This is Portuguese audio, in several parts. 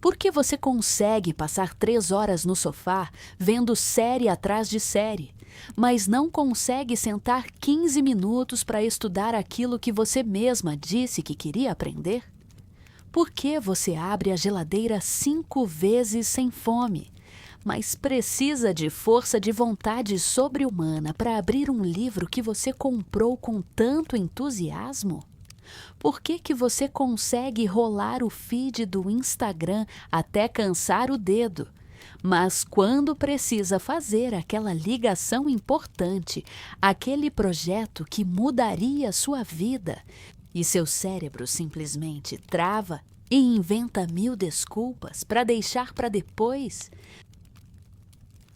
Por que você consegue passar 3 horas no sofá vendo série atrás de série, mas não consegue sentar 15 minutos para estudar aquilo que você mesma disse que queria aprender? Por que você abre a geladeira 5 vezes sem fome, mas precisa de força de vontade sobre-humana para abrir um livro que você comprou com tanto entusiasmo? Por que você consegue rolar o feed do Instagram até cansar o dedo, mas quando precisa fazer aquela ligação importante, aquele projeto que mudaria sua vida, e seu cérebro simplesmente trava e inventa 1000 desculpas para deixar para depois?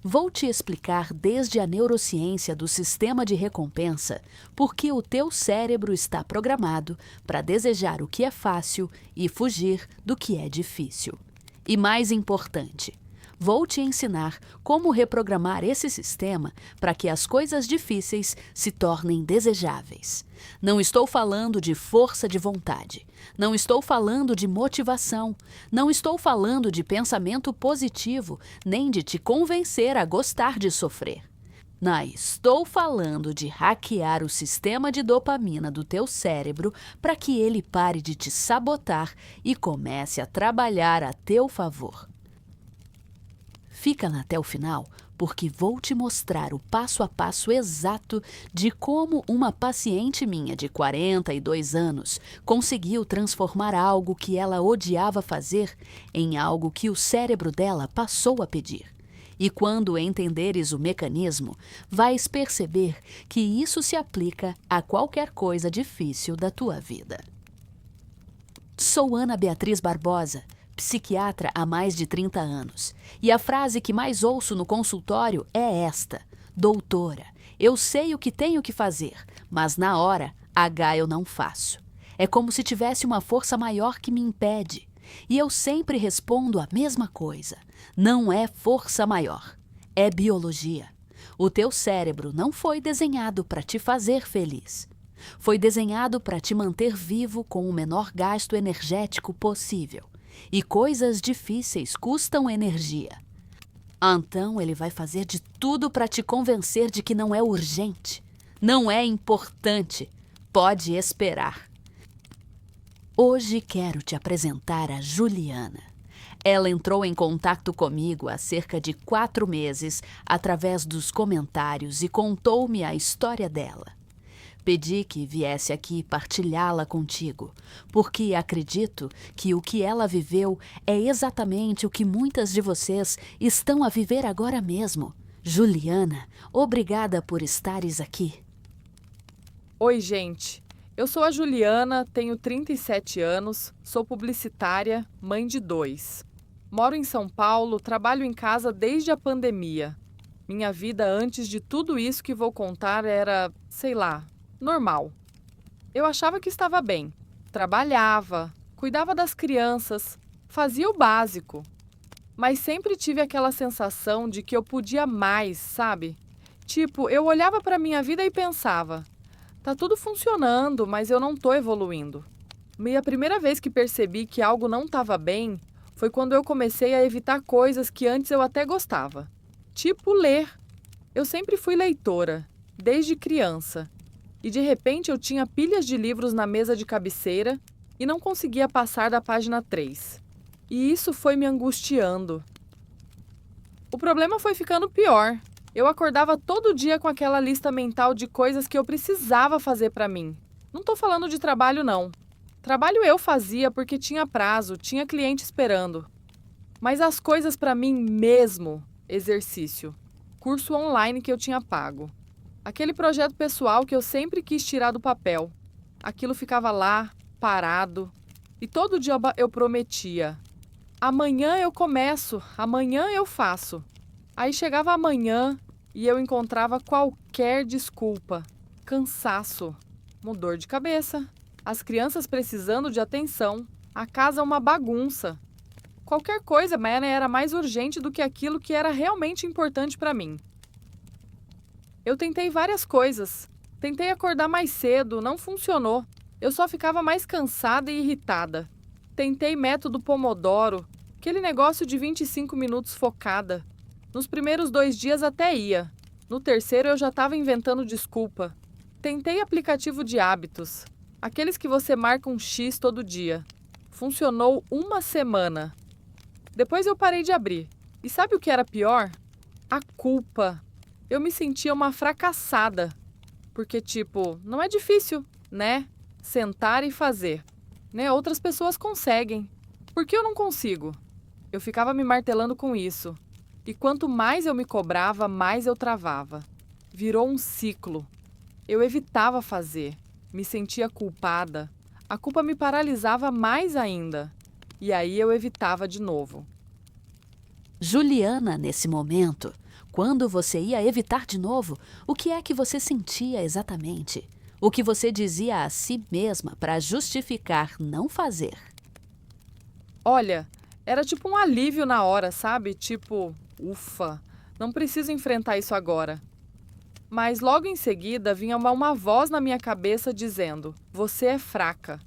Vou te explicar desde a neurociência do sistema de recompensa porque o teu cérebro está programado para desejar o que é fácil e fugir do que é difícil. E mais importante, vou te ensinar como reprogramar esse sistema para que as coisas difíceis se tornem desejáveis. Não estou falando de força de vontade, não estou falando de motivação, não estou falando de pensamento positivo, nem de te convencer a gostar de sofrer. Não, estou falando de hackear o sistema de dopamina do teu cérebro para que ele pare de te sabotar e comece a trabalhar a teu favor. Fica até o final, porque vou te mostrar o passo a passo exato de como uma paciente minha de 42 anos conseguiu transformar algo que ela odiava fazer em algo que o cérebro dela passou a pedir. E quando entenderes o mecanismo, vais perceber que isso se aplica a qualquer coisa difícil da tua vida. Sou Ana Beatriz Barbosa, psiquiatra há mais de 30 anos. E a frase que mais ouço no consultório é esta: doutora, eu sei o que tenho que fazer, mas na hora, eu não faço. É como se tivesse uma força maior que me impede. E eu sempre respondo a mesma coisa: não é força maior, é biologia. O teu cérebro não foi desenhado para te fazer feliz. Foi desenhado para te manter vivo com o menor gasto energético possível. E coisas difíceis custam energia. Então ele vai fazer de tudo para te convencer de que não é urgente, não é importante, pode esperar. Hoje quero te apresentar a Juliana. Ela entrou em contato comigo há cerca de 4 meses através dos comentários e contou-me a história dela. Pedi que viesse aqui partilhá-la contigo, porque acredito que o que ela viveu é exatamente o que muitas de vocês estão a viver agora mesmo. Juliana, obrigada por estares aqui. Oi, gente. Eu sou a Juliana, tenho 37 anos, sou publicitária, mãe de 2. Moro em São Paulo, trabalho em casa desde a pandemia. Minha vida antes de tudo isso que vou contar era, sei lá, normal. Eu achava que estava bem. Trabalhava, cuidava das crianças, fazia o básico. Mas sempre tive aquela sensação de que eu podia mais, sabe? Tipo, eu olhava para minha vida e pensava: tá tudo funcionando, mas eu não tô evoluindo. E a primeira vez que percebi que algo não estava bem foi quando eu comecei a evitar coisas que antes eu até gostava. Tipo ler. Eu sempre fui leitora, desde criança. E de repente eu tinha pilhas de livros na mesa de cabeceira e não conseguia passar da página 3. E isso foi me angustiando. O problema foi ficando pior. Eu acordava todo dia com aquela lista mental de coisas que eu precisava fazer para mim. Não tô falando de trabalho, não. Trabalho eu fazia porque tinha prazo, tinha cliente esperando. Mas as coisas para mim mesmo, exercício, curso online que eu tinha pago. Aquele projeto pessoal que eu sempre quis tirar do papel. Aquilo ficava lá, parado. E todo dia eu prometia: amanhã eu começo, amanhã eu faço. Aí chegava amanhã e eu encontrava qualquer desculpa. Cansaço, dor de cabeça, as crianças precisando de atenção, a casa uma bagunça. Qualquer coisa era mais urgente do que aquilo que era realmente importante para mim. Eu tentei várias coisas. Tentei acordar mais cedo, não funcionou. Eu só ficava mais cansada e irritada. Tentei método Pomodoro, Aquele negócio de 25 minutos focada. Nos primeiros 2 dias até ia. No terceiro eu já estava inventando desculpa. Tentei aplicativo de hábitos. Aqueles que você marca um X todo dia. Funcionou 1 semana. Depois eu parei de abrir. E sabe o que era pior? A culpa. Eu me sentia uma fracassada. Porque, não é difícil, né? Sentar e fazer. Né? Outras pessoas conseguem. Por que eu não consigo? Eu ficava me martelando com isso. E quanto mais eu me cobrava, mais eu travava. Virou um ciclo. Eu evitava fazer. Me sentia culpada. A culpa me paralisava mais ainda. E aí eu evitava de novo. Juliana, nesse momento, quando você ia evitar de novo, o que é que você sentia exatamente? O que você dizia a si mesma para justificar não fazer? Olha, era tipo um alívio na hora, sabe? Ufa, não preciso enfrentar isso agora. Mas logo em seguida vinha uma voz na minha cabeça dizendo: você é fraca.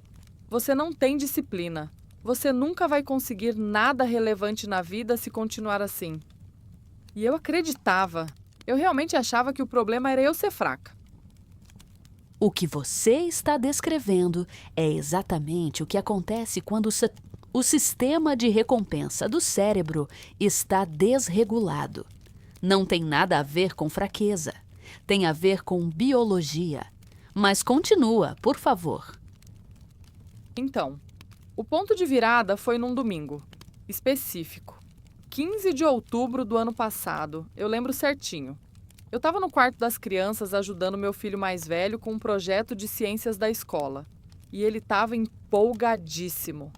Você não tem disciplina. Você nunca vai conseguir nada relevante na vida se continuar assim. E eu acreditava. Eu realmente achava que o problema era eu ser fraca. O que você está descrevendo é exatamente o que acontece quando o sistema de recompensa do cérebro está desregulado. Não tem nada a ver com fraqueza. Tem a ver com biologia. Mas continua, por favor. Então, o ponto de virada foi num domingo específico. 15 de outubro do ano passado, eu lembro certinho. Eu estava no quarto das crianças ajudando meu filho mais velho com um projeto de ciências da escola. E ele estava empolgadíssimo,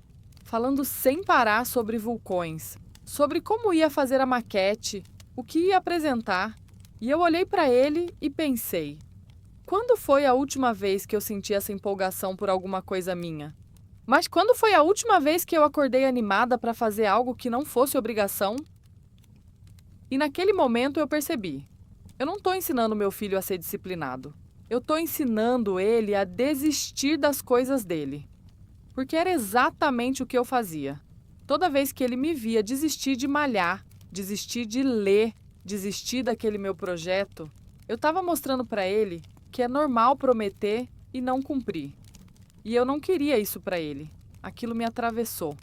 falando sem parar sobre vulcões, sobre como ia fazer a maquete, o que ia apresentar. E eu olhei para ele e pensei: quando foi a última vez que eu senti essa empolgação por alguma coisa minha? Mas quando foi a última vez que eu acordei animada para fazer algo que não fosse obrigação? E naquele momento eu percebi: eu não estou ensinando meu filho a ser disciplinado. Eu estou ensinando ele a desistir das coisas dele. Porque era exatamente o que eu fazia. Toda vez que ele me via desistir de malhar, desistir de ler, desistir daquele meu projeto, eu estava mostrando para ele que é normal prometer e não cumprir. E eu não queria isso para ele. Aquilo me atravessou.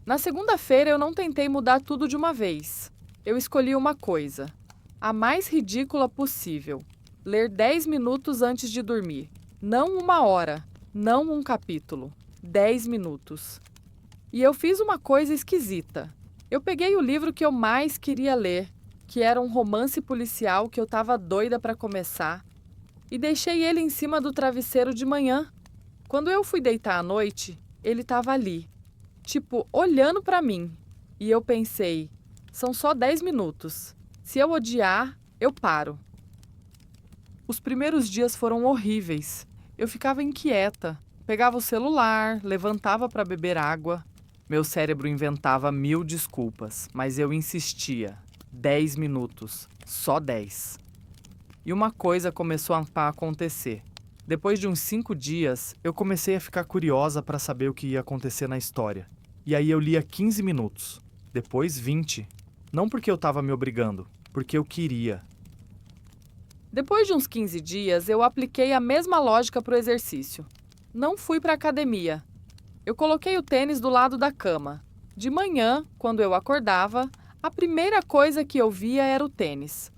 Na segunda-feira eu não tentei mudar tudo de uma vez. Eu escolhi uma coisa, a mais ridícula possível: ler 10 minutos antes de dormir. Não 1 hora, não um capítulo. 10 minutos. E eu fiz uma coisa esquisita. Eu peguei o livro que eu mais queria ler, que era um romance policial que eu estava doida para começar, e deixei ele em cima do travesseiro de manhã. Quando eu fui deitar à noite, ele estava ali, olhando para mim. E eu pensei: são só 10 minutos. Se eu odiar, eu paro. Os primeiros dias foram horríveis. Eu ficava inquieta. Pegava o celular, levantava para beber água. Meu cérebro inventava 1000 desculpas, mas eu insistia. 10 minutos, só 10. E uma coisa começou a acontecer. Depois de uns 5 dias, eu comecei a ficar curiosa para saber o que ia acontecer na história. E aí eu lia 15 minutos, depois 20. Não porque eu estava me obrigando, porque eu queria. Depois de uns 15 dias, eu apliquei a mesma lógica para o exercício. Não fui para a academia. Eu coloquei o tênis do lado da cama. De manhã, quando eu acordava, a primeira coisa que eu via era o tênis.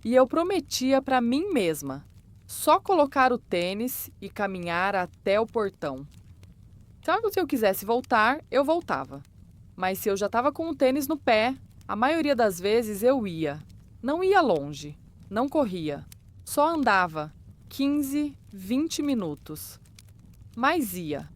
E eu prometia para mim mesma só colocar o tênis e caminhar até o portão. Então, se eu quisesse voltar, eu voltava. Mas se eu já estava com o tênis no pé, a maioria das vezes eu ia. Não ia longe, não corria. Só andava 15, 20 minutos. Mas ia.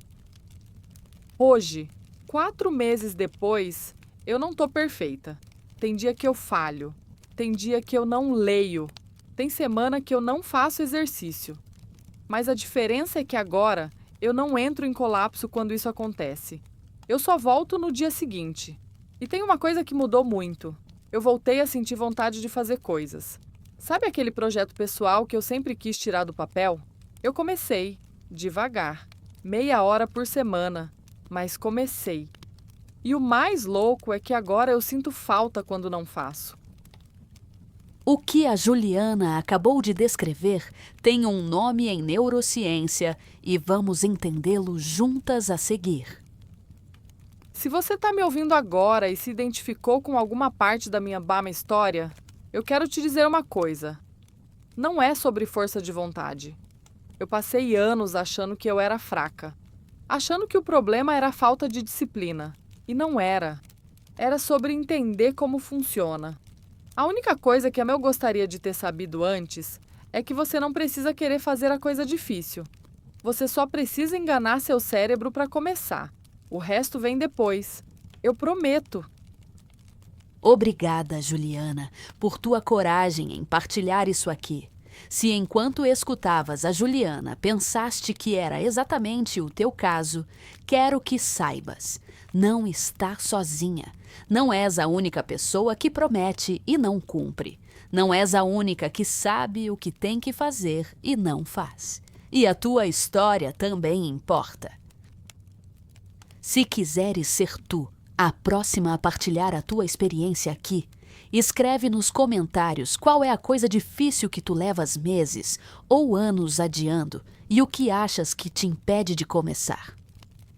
Hoje, 4 meses depois, eu não estou perfeita. Tem dia que eu falho. Tem dia que eu não leio. Tem semana que eu não faço exercício. Mas a diferença é que agora eu não entro em colapso quando isso acontece. Eu só volto no dia seguinte. E tem uma coisa que mudou muito. Eu voltei a sentir vontade de fazer coisas. Sabe aquele projeto pessoal que eu sempre quis tirar do papel? Eu comecei, devagar, meia hora por semana, mas comecei. E o mais louco é que agora eu sinto falta quando não faço. O que a Juliana acabou de descrever tem um nome em neurociência e vamos entendê-lo juntas a seguir. Se você está me ouvindo agora e se identificou com alguma parte da minha Bama história, eu quero te dizer uma coisa. Não é sobre força de vontade. Eu passei anos achando que eu era fraca, achando que o problema era a falta de disciplina. E não era. Era sobre entender como funciona. A única coisa que eu gostaria de ter sabido antes é que você não precisa querer fazer a coisa difícil. Você só precisa enganar seu cérebro para começar. O resto vem depois. Eu prometo. Obrigada, Juliana, por tua coragem em partilhar isso aqui. Se enquanto escutavas a Juliana pensaste que era exatamente o teu caso, quero que saibas, não estás sozinha. Não és a única pessoa que promete e não cumpre. Não és a única que sabe o que tem que fazer e não faz. E a tua história também importa. Se quiseres ser tu, a próxima a partilhar a tua experiência aqui, escreve nos comentários qual é a coisa difícil que tu levas meses ou anos adiando e o que achas que te impede de começar.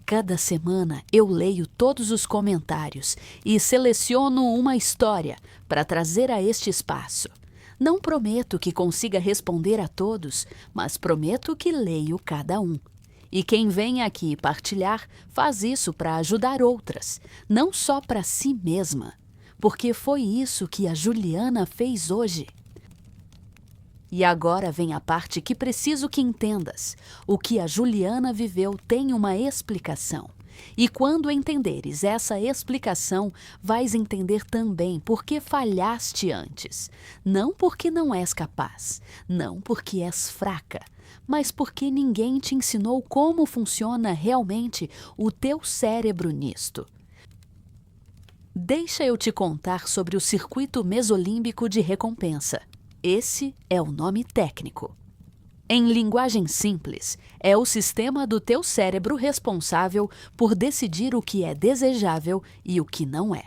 Cada semana eu leio todos os comentários e seleciono uma história para trazer a este espaço. Não prometo que consiga responder a todos, mas prometo que leio cada um. E quem vem aqui partilhar faz isso para ajudar outras, não só para si mesma, porque foi isso que a Juliana fez hoje. E agora vem a parte que preciso que entendas. O que a Juliana viveu tem uma explicação. E quando entenderes essa explicação, vais entender também por que falhaste antes. Não porque não és capaz, não porque és fraca, mas porque ninguém te ensinou como funciona realmente o teu cérebro nisto. Deixa eu te contar sobre o circuito mesolímbico de recompensa. Esse é o nome técnico. Em linguagem simples, é o sistema do teu cérebro responsável por decidir o que é desejável e o que não é.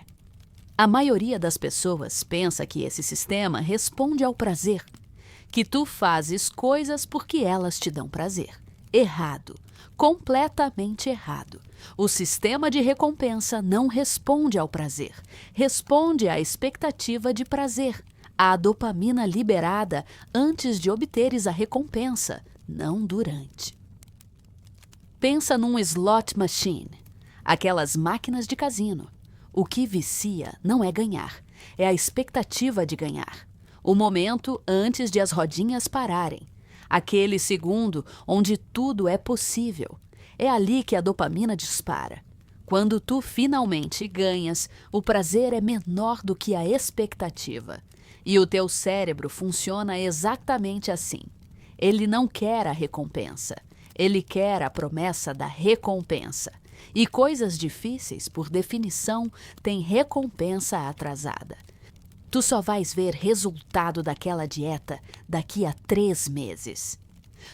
A maioria das pessoas pensa que esse sistema responde ao prazer, que tu fazes coisas porque elas te dão prazer. Errado. Completamente errado. O sistema de recompensa não responde ao prazer, responde à expectativa de prazer. A dopamina liberada antes de obteres a recompensa, não durante. Pensa num slot machine, aquelas máquinas de cassino. O que vicia não é ganhar, é a expectativa de ganhar. O momento antes de as rodinhas pararem. Aquele segundo onde tudo é possível. É ali que a dopamina dispara. Quando tu finalmente ganhas, o prazer é menor do que a expectativa. E o teu cérebro funciona exatamente assim. Ele não quer a recompensa. Ele quer a promessa da recompensa. E coisas difíceis, por definição, têm recompensa atrasada. Tu só vais ver resultado daquela dieta daqui a 3 meses.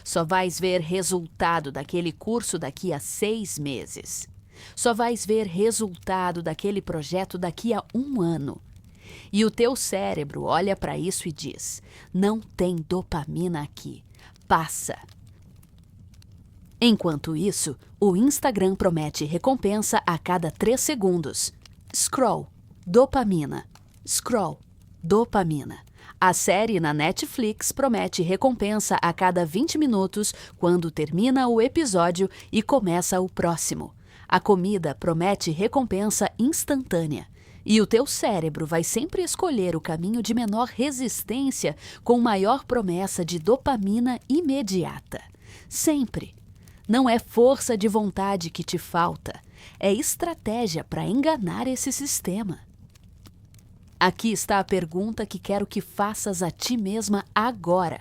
Só vais ver resultado daquele curso daqui a 6 meses. Só vais ver resultado daquele projeto daqui a 1 ano. E o teu cérebro olha para isso e diz: não tem dopamina aqui, passa. Enquanto isso, o Instagram promete recompensa a cada 3 segundos. Scroll, dopamina. Scroll, dopamina. A série na Netflix promete recompensa a cada 20 minutos quando termina o episódio e começa o próximo. A comida promete recompensa instantânea. E o teu cérebro vai sempre escolher o caminho de menor resistência com maior promessa de dopamina imediata. Sempre. Não é força de vontade que te falta, é estratégia para enganar esse sistema. Aqui está a pergunta que quero que faças a ti mesma agora.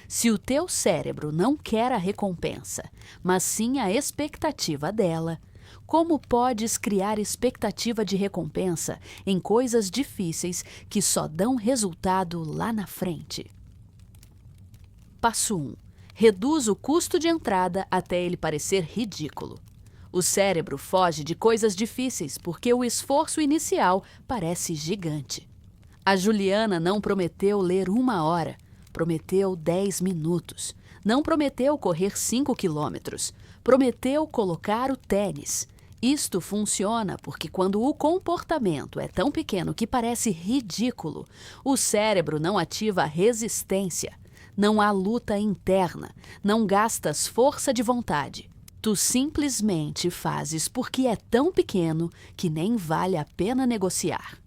Se o teu cérebro não quer a recompensa, mas sim a expectativa dela, como podes criar expectativa de recompensa em coisas difíceis que só dão resultado lá na frente? Passo 1. Reduz o custo de entrada até ele parecer ridículo. O cérebro foge de coisas difíceis porque o esforço inicial parece gigante. A Juliana não prometeu ler 1 hora, prometeu 10 minutos. Não prometeu correr 5 quilômetros, prometeu colocar o tênis. Isto funciona porque quando o comportamento é tão pequeno que parece ridículo, o cérebro não ativa a resistência. Não há luta interna, não gastas força de vontade. Tu simplesmente fazes porque é tão pequeno que nem vale a pena negociar.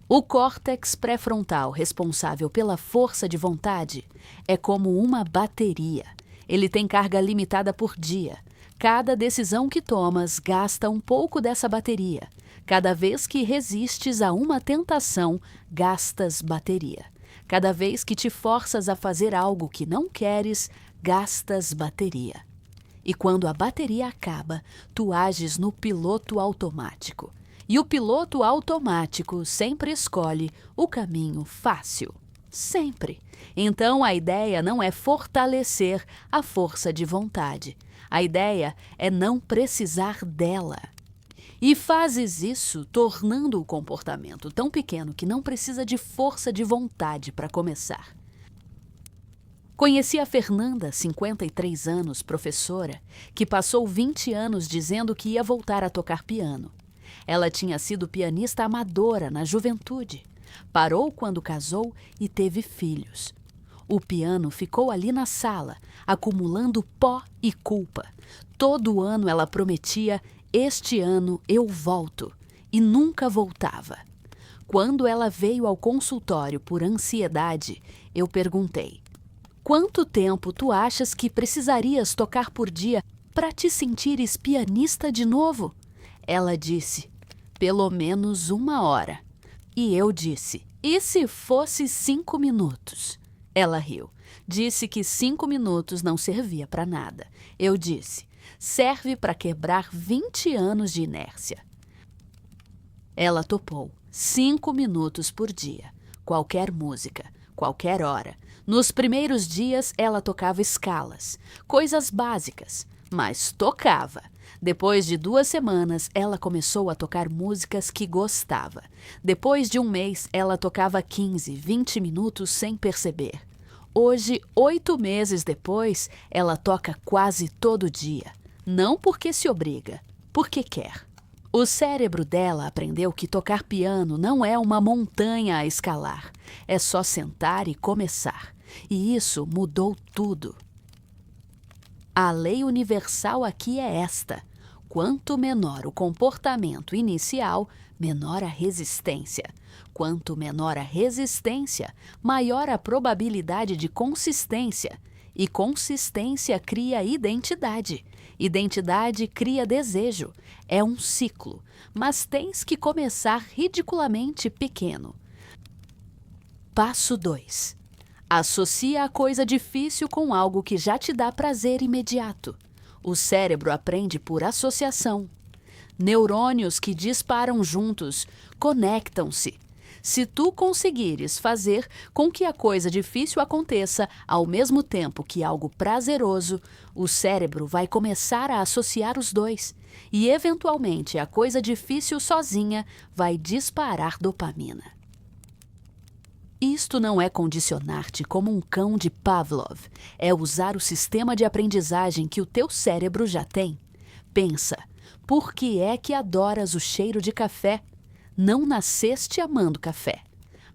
O córtex pré-frontal, responsável pela força de vontade, é como uma bateria. Ele tem carga limitada por dia. Cada decisão que tomas gasta um pouco dessa bateria. Cada vez que resistes a uma tentação, gastas bateria. Cada vez que te forças a fazer algo que não queres, gastas bateria. E quando a bateria acaba, tu ages no piloto automático. E o piloto automático sempre escolhe o caminho fácil. Sempre. Então a ideia não é fortalecer a força de vontade. A ideia é não precisar dela. E fazes isso tornando o comportamento tão pequeno que não precisa de força de vontade para começar. Conheci a Fernanda, 53 anos, professora, que passou 20 anos dizendo que ia voltar a tocar piano. Ela tinha sido pianista amadora na juventude. Parou quando casou e teve filhos. O piano ficou ali na sala, acumulando pó e culpa. Todo ano ela prometia: "Este ano eu volto", e nunca voltava. Quando ela veio ao consultório por ansiedade, eu perguntei: "Quanto tempo tu achas que precisarias tocar por dia para te sentires pianista de novo?" Ela disse: "Pelo menos 1 hora." E eu disse: "E se fosse 5 minutos?" Ela riu. Disse que 5 minutos não servia para nada. Eu disse: "Serve para quebrar 20 anos de inércia." Ela topou. 5 minutos por dia. Qualquer música, qualquer hora. Nos primeiros dias ela tocava escalas, coisas básicas, mas tocava. Depois de 2 semanas, ela começou a tocar músicas que gostava. Depois de 1 mês, ela tocava 15, 20 minutos sem perceber. Hoje, 8 meses depois, ela toca quase todo dia. Não porque se obriga, porque quer. O cérebro dela aprendeu que tocar piano não é uma montanha a escalar. É só sentar e começar. E isso mudou tudo. A lei universal aqui é esta: quanto menor o comportamento inicial, menor a resistência. Quanto menor a resistência, maior a probabilidade de consistência. E consistência cria identidade. Identidade cria desejo. É um ciclo, mas tens que começar ridiculamente pequeno. Passo 2. Associa a coisa difícil com algo que já te dá prazer imediato. O cérebro aprende por associação. Neurônios que disparam juntos conectam-se. Se tu conseguires fazer com que a coisa difícil aconteça ao mesmo tempo que algo prazeroso, o cérebro vai começar a associar os dois e, eventualmente, a coisa difícil sozinha vai disparar dopamina. Isto não é condicionar-te como um cão de Pavlov, é usar o sistema de aprendizagem que o teu cérebro já tem. Pensa, por que é que adoras o cheiro de café? Não nasceste amando café,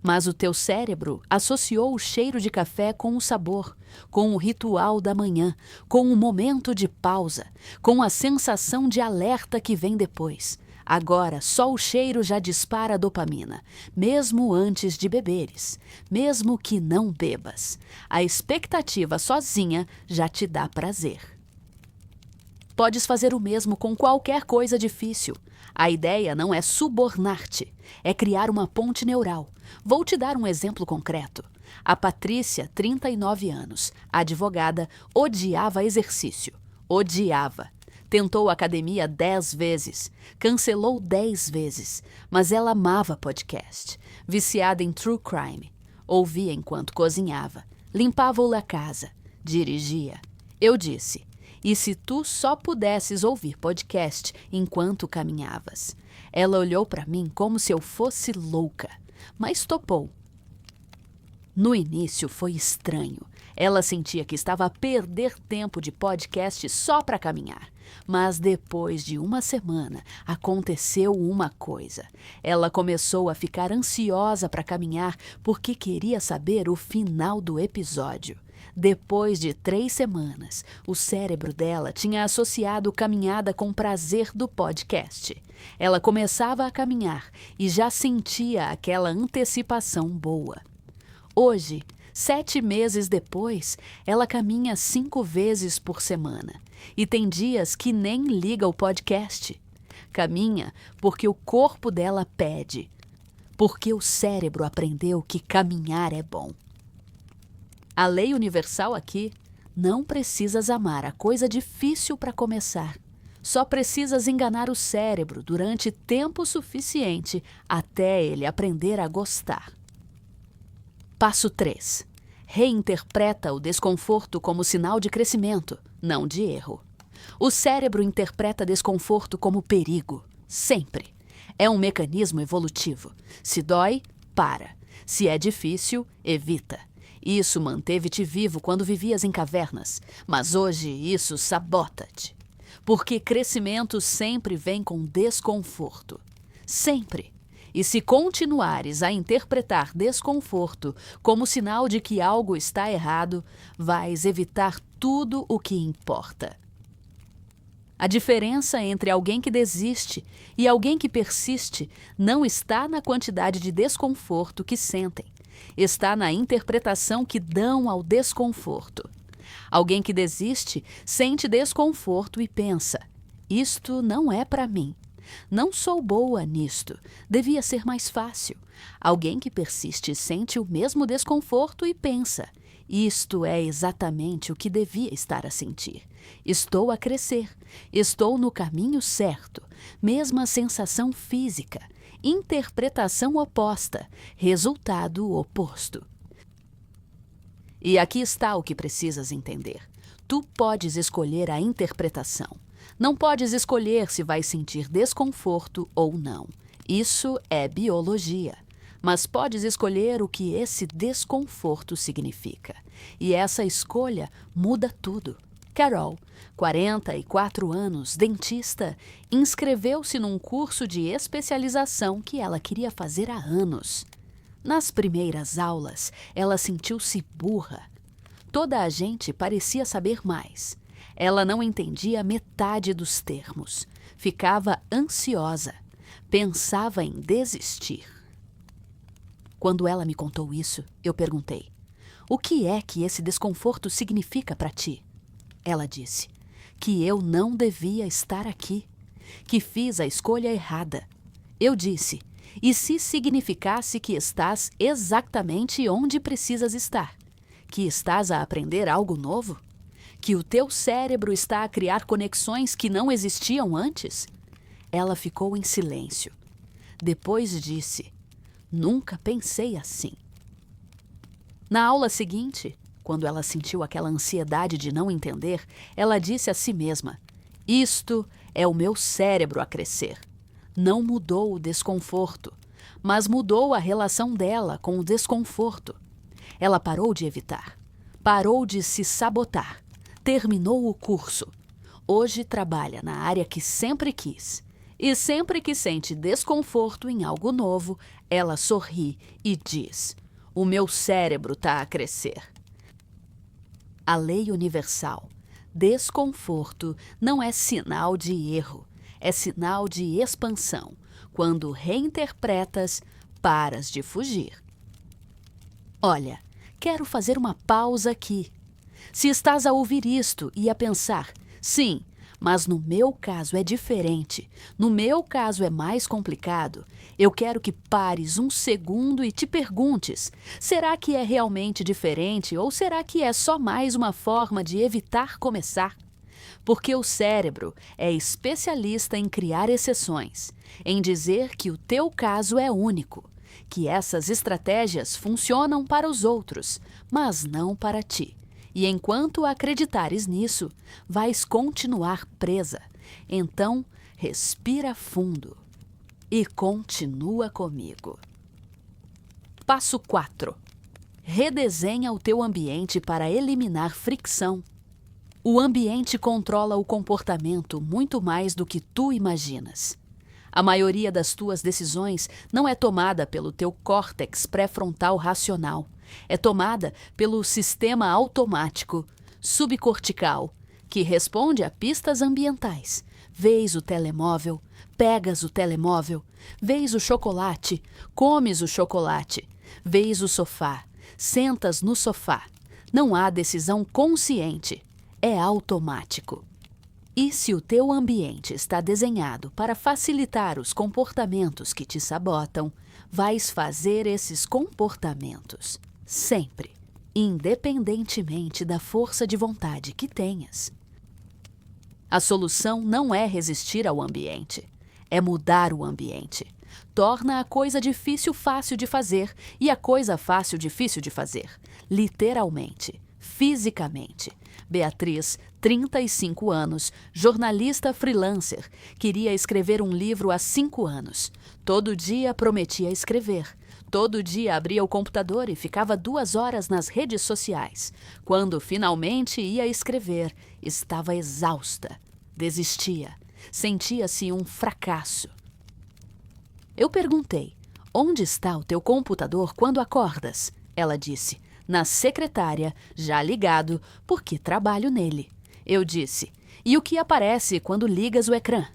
mas o teu cérebro associou o cheiro de café com o sabor, com o ritual da manhã, com o momento de pausa, com a sensação de alerta que vem depois. Agora, só o cheiro já dispara a dopamina, mesmo antes de beberes, mesmo que não bebas. A expectativa sozinha já te dá prazer. Podes fazer o mesmo com qualquer coisa difícil. A ideia não é subornar-te, é criar uma ponte neural. Vou te dar um exemplo concreto. A Patrícia, 39 anos, advogada, odiava exercício. Odiava. Tentou academia 10 vezes, cancelou 10 vezes, mas ela amava podcast, viciada em true crime. Ouvia enquanto cozinhava, limpava a casa, dirigia. Eu disse: E se tu só pudesses ouvir podcast enquanto caminhavas? Ela olhou para mim como se eu fosse louca, mas topou. No início foi estranho. Ela sentia que estava a perder tempo de podcast só para caminhar. Mas depois de uma semana, aconteceu uma coisa. Ela começou a ficar ansiosa para caminhar porque queria saber o final do episódio. Depois de 3 semanas, o cérebro dela tinha associado caminhada com prazer do podcast. Ela começava a caminhar e já sentia aquela antecipação boa. Hoje, 7 meses depois, ela caminha 5 vezes por semana. E tem dias que nem liga o podcast. Caminha porque o corpo dela pede. Porque o cérebro aprendeu que caminhar é bom. A lei universal aqui: não precisas amar a coisa difícil para começar. Só precisas enganar o cérebro durante tempo suficiente até ele aprender a gostar. Passo 3. Reinterpreta o desconforto como sinal de crescimento, não de erro. O cérebro interpreta desconforto como perigo, sempre. É um mecanismo evolutivo. Se dói, para. Se é difícil, evita. Isso manteve-te vivo quando vivias em cavernas, mas hoje isso sabota-te. Porque crescimento sempre vem com desconforto. Sempre. E se continuares a interpretar desconforto como sinal de que algo está errado, vais evitar tudo o que importa. A diferença entre alguém que desiste e alguém que persiste não está na quantidade de desconforto que sentem, está na interpretação que dão ao desconforto. Alguém que desiste sente desconforto e pensa: isto não é para mim. Não sou boa nisto. Devia ser mais fácil. Alguém que persiste sente o mesmo desconforto e pensa: isto é exatamente o que devia estar a sentir. Estou a crescer. Estou no caminho certo. Mesma sensação física. Interpretação oposta. Resultado oposto. E aqui está o que precisas entender. Tu podes escolher a interpretação. Não podes escolher se vai sentir desconforto ou não. Isso é biologia. Mas podes escolher o que esse desconforto significa. E essa escolha muda tudo. Carol, 44 anos, dentista, inscreveu-se num curso de especialização que ela queria fazer há anos. Nas primeiras aulas, ela sentiu-se burra. Toda a gente parecia saber mais. Ela não entendia metade dos termos. Ficava ansiosa. Pensava em desistir. Quando ela me contou isso, eu perguntei: o que é que esse desconforto significa para ti? Ela disse: que eu não devia estar aqui. Que fiz a escolha errada. Eu disse: e se significasse que estás exatamente onde precisas estar? Que estás a aprender algo novo? Que o teu cérebro está a criar conexões que não existiam antes? Ela ficou em silêncio. Depois disse: nunca pensei assim. Na aula seguinte, quando ela sentiu aquela ansiedade de não entender, ela disse a si mesma: isto é o meu cérebro a crescer. Não mudou o desconforto, mas mudou a relação dela com o desconforto. Ela parou de evitar, parou de se sabotar. Terminou o curso. Hoje trabalha na área que sempre quis. E sempre que sente desconforto em algo novo, ela sorri e diz: o meu cérebro está a crescer. A lei universal. Desconforto não é sinal de erro, é sinal de expansão. Quando reinterpretas, paras de fugir. Olha, quero fazer uma pausa aqui. Se estás a ouvir isto e a pensar: sim, mas no meu caso é diferente, no meu caso é mais complicado, eu quero que pares um segundo e te perguntes: será que é realmente diferente ou será que é só mais uma forma de evitar começar? Porque o cérebro é especialista em criar exceções, em dizer que o teu caso é único, que essas estratégias funcionam para os outros, mas não para ti. E enquanto acreditares nisso, vais continuar presa. Então, respira fundo e continua comigo. Passo 4. Redesenha o teu ambiente para eliminar fricção. O ambiente controla o comportamento muito mais do que tu imaginas. A maioria das tuas decisões não é tomada pelo teu córtex pré-frontal racional. É tomada pelo sistema automático subcortical, que responde a pistas ambientais. Vês o telemóvel, pegas o telemóvel. Vês o chocolate, comes o chocolate. Vês o sofá, sentas no sofá. Não há decisão consciente, é automático. E se o teu ambiente está desenhado para facilitar os comportamentos que te sabotam, vais fazer esses comportamentos sempre, independentemente da força de vontade que tenhas. A solução não é resistir ao ambiente, é mudar o ambiente. Torna a coisa difícil fácil de fazer e a coisa fácil difícil de fazer, literalmente, fisicamente. Beatriz, 35 anos, jornalista freelancer, queria escrever um livro há 5 anos. Todo dia prometia escrever. Todo dia abria o computador e ficava 2 horas nas redes sociais. Quando finalmente ia escrever, estava exausta. Desistia. Sentia-se um fracasso. Eu perguntei: onde está o teu computador quando acordas? Ela disse: na secretária, já ligado, porque trabalho nele. Eu disse: e o que aparece quando ligas o ecrã?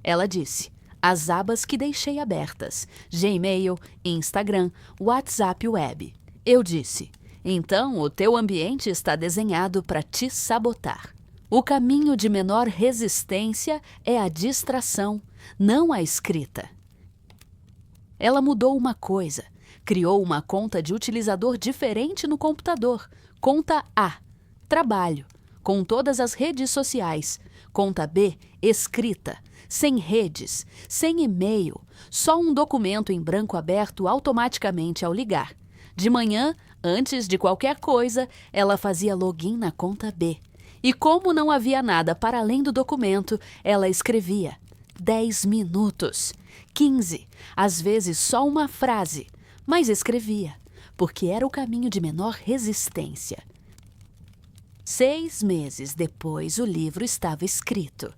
Ela disse: as abas que deixei abertas, Gmail, Instagram, WhatsApp Web. Eu disse: então o teu ambiente está desenhado para te sabotar. O caminho de menor resistência é a distração, não a escrita. Ela mudou uma coisa. Criou uma conta de utilizador diferente no computador. Conta A, trabalho, com todas as redes sociais. Conta B, escrita, sem redes, sem e-mail, só um documento em branco aberto automaticamente ao ligar. De manhã, antes de qualquer coisa, ela fazia login na conta B. E como não havia nada para além do documento, ela escrevia 10 minutos, 15, às vezes só uma frase. Mas escrevia, porque era o caminho de menor resistência. 6 meses depois, o livro estava escrito.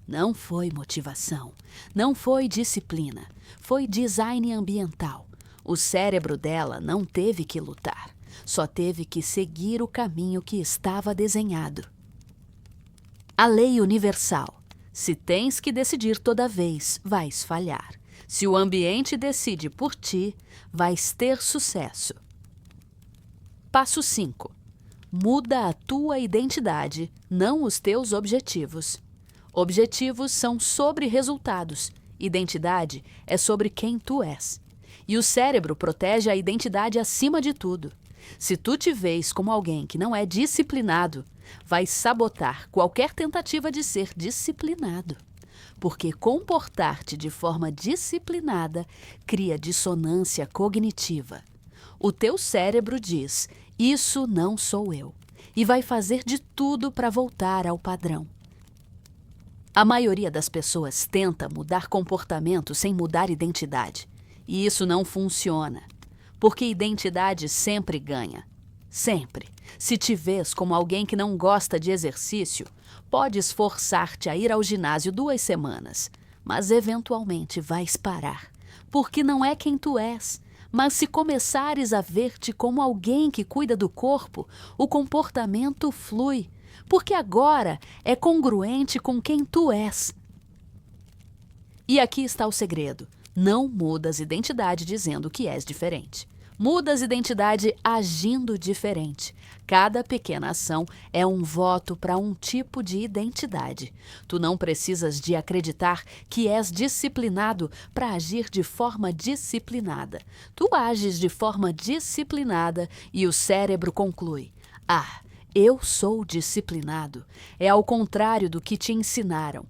Não foi motivação, não foi disciplina, foi design ambiental. O cérebro dela não teve que lutar, só teve que seguir o caminho que estava desenhado. A lei universal. Se tens que decidir toda vez, vais falhar. Se o ambiente decide por ti, vais ter sucesso. Passo 5. Muda a tua identidade, não os teus objetivos. Objetivos são sobre resultados. Identidade é sobre quem tu és. E o cérebro protege a identidade acima de tudo. Se tu te vês como alguém que não é disciplinado, vais sabotar qualquer tentativa de ser disciplinado. Porque comportar-te de forma disciplinada cria dissonância cognitiva. O teu cérebro diz: isso não sou eu, e vai fazer de tudo para voltar ao padrão. A maioria das pessoas tenta mudar comportamento sem mudar identidade, e isso não funciona, porque identidade sempre ganha. Sempre. Se te vês como alguém que não gosta de exercício, podes forçar-te a ir ao ginásio 2 semanas, mas eventualmente vais parar, porque não é quem tu és. Mas se começares a ver-te como alguém que cuida do corpo, o comportamento flui, porque agora é congruente com quem tu és. E aqui está o segredo: não mudas identidade dizendo que és diferente. Mudas identidade agindo diferente. Cada pequena ação é um voto para um tipo de identidade. Tu não precisas de acreditar que és disciplinado para agir de forma disciplinada. Tu ages de forma disciplinada e o cérebro conclui: ah, eu sou disciplinado. É ao contrário do que te ensinaram.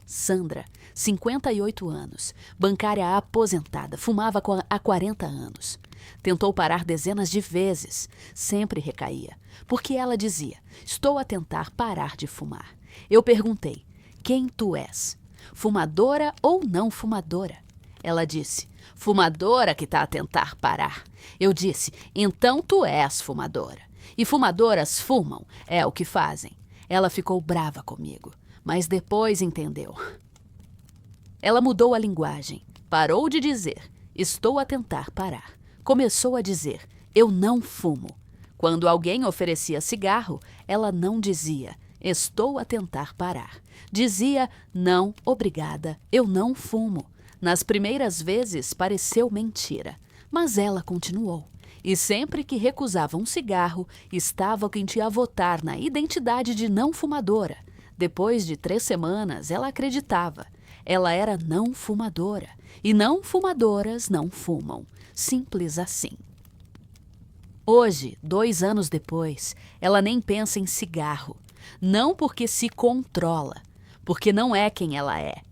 Sandra, 58 anos, bancária aposentada, fumava há 40 anos. Tentou parar dezenas de vezes. Sempre recaía, porque ela dizia: estou a tentar parar de fumar. Eu perguntei: quem tu és? Fumadora ou não fumadora? Ela disse: fumadora que está a tentar parar. Eu disse: então tu és fumadora. E fumadoras fumam, é o que fazem. Ela ficou brava comigo, mas depois entendeu. Ela mudou a linguagem. Parou de dizer: estou a tentar parar. Começou a dizer: eu não fumo. Quando alguém oferecia cigarro, ela não dizia: estou a tentar parar. Dizia: não, obrigada, eu não fumo. Nas primeiras vezes pareceu mentira, mas ela continuou. E sempre que recusava um cigarro, estava quem tinha a votar na identidade de não fumadora. Depois de 3 semanas, ela acreditava. Ela era não fumadora. E não fumadoras não fumam. Simples assim. Hoje, 2 anos depois, ela nem pensa em cigarro. Não porque se controla, porque não é quem ela é.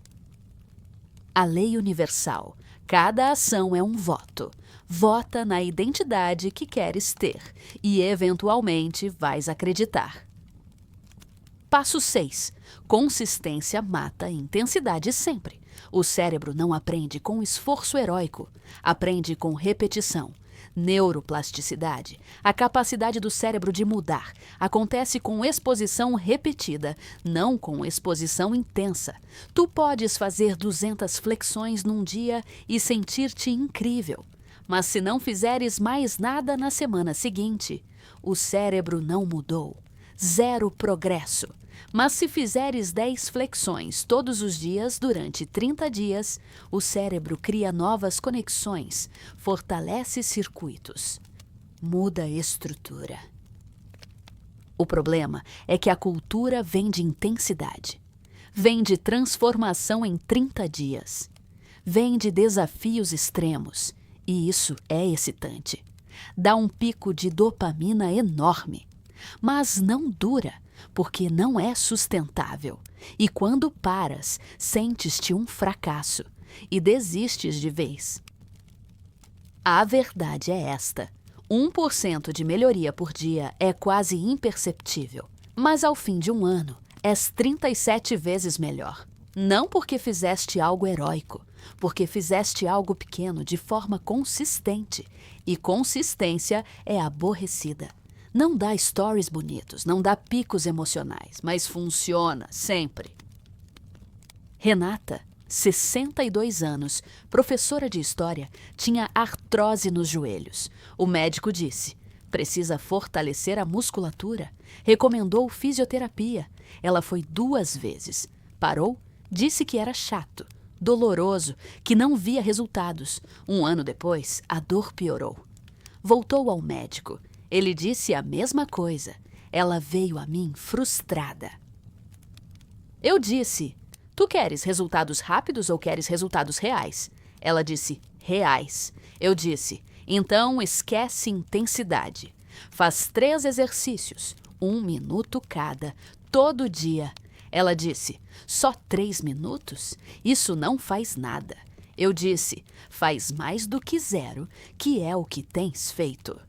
A lei universal. Cada ação é um voto. Vota na identidade que queres ter e, eventualmente, vais acreditar. Passo 6. Consistência mata intensidade sempre. O cérebro não aprende com esforço heróico, aprende com repetição. Neuroplasticidade, a capacidade do cérebro de mudar, acontece com exposição repetida, não com exposição intensa. Tu podes fazer 200 flexões num dia e sentir-te incrível. Mas se não fizeres mais nada na semana seguinte, o cérebro não mudou. 0 progresso. Mas se fizeres 10 flexões todos os dias durante 30 dias, o cérebro cria novas conexões, fortalece circuitos, muda a estrutura. O problema é que a cultura vem de intensidade, vem de transformação em 30 dias, vem de desafios extremos, e isso é excitante. Dá um pico de dopamina enorme, mas não dura, porque não é sustentável. E quando paras, sentes-te um fracasso e desistes de vez. A verdade é esta: 1% de melhoria por dia é quase imperceptível, mas ao fim de um ano, és 37 vezes melhor. Não porque fizeste algo heróico, porque fizeste algo pequeno de forma consistente, e consistência é aborrecida. Não dá stories bonitos, não dá picos emocionais, mas funciona sempre. Renata, 62 anos, professora de história, tinha artrose nos joelhos. O médico disse: precisa fortalecer a musculatura. Recomendou fisioterapia. Ela foi 2 vezes. Parou, disse que era chato, doloroso, que não via resultados. 1 ano depois, a dor piorou. Voltou ao médico. Ele disse a mesma coisa. Ela veio a mim frustrada. Eu disse: tu queres resultados rápidos ou queres resultados reais? Ela disse: reais. Eu disse: então esquece intensidade. Faz 3 exercícios, 1 minuto cada, todo dia. Ela disse: só 3 minutos? Isso não faz nada. Eu disse: faz mais do que 0, que é o que tens feito.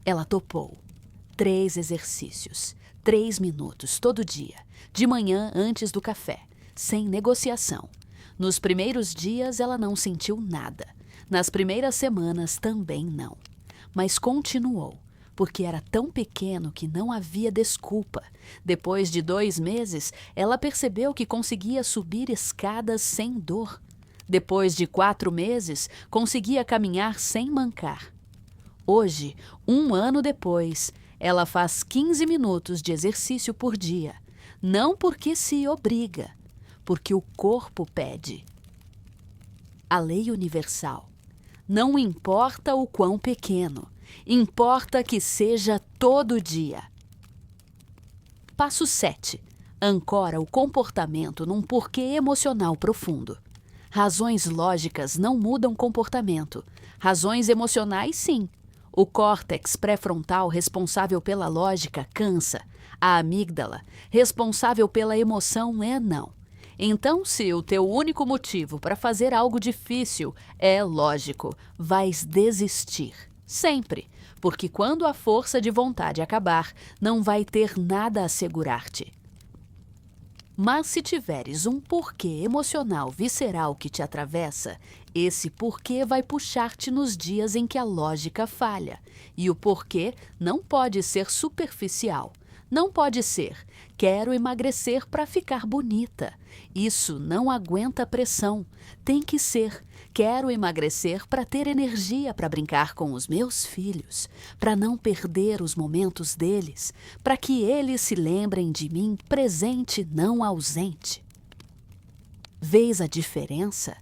Ela topou. 3 exercícios, 3 minutos todo dia, de manhã antes do café, sem negociação. Nos primeiros dias ela não sentiu nada. Nas primeiras semanas também não. Mas continuou, porque era tão pequeno que não havia desculpa. Depois de 2 meses, ela percebeu que conseguia subir escadas sem dor. Depois de 4 meses, conseguia caminhar sem mancar. Hoje, 1 ano depois, ela faz 15 minutos de exercício por dia. Não porque se obriga, porque o corpo pede. A lei universal. Não importa o quão pequeno, importa que seja todo dia. Passo 7. Ancora o comportamento num porquê emocional profundo. Razões lógicas não mudam comportamento. Razões emocionais, sim. O córtex pré-frontal, responsável pela lógica, cansa. A amígdala, responsável pela emoção, não. Então, se o teu único motivo para fazer algo difícil é lógico, vais desistir. Sempre. Porque quando a força de vontade acabar, não vai ter nada a segurar-te. Mas se tiveres um porquê emocional visceral que te atravessa, esse porquê vai puxar-te nos dias em que a lógica falha. E o porquê não pode ser superficial. Não pode ser, quero emagrecer para ficar bonita. Isso não aguenta pressão. Tem que ser, quero emagrecer para ter energia para brincar com os meus filhos, para não perder os momentos deles, para que eles se lembrem de mim presente, não ausente. Vês a diferença?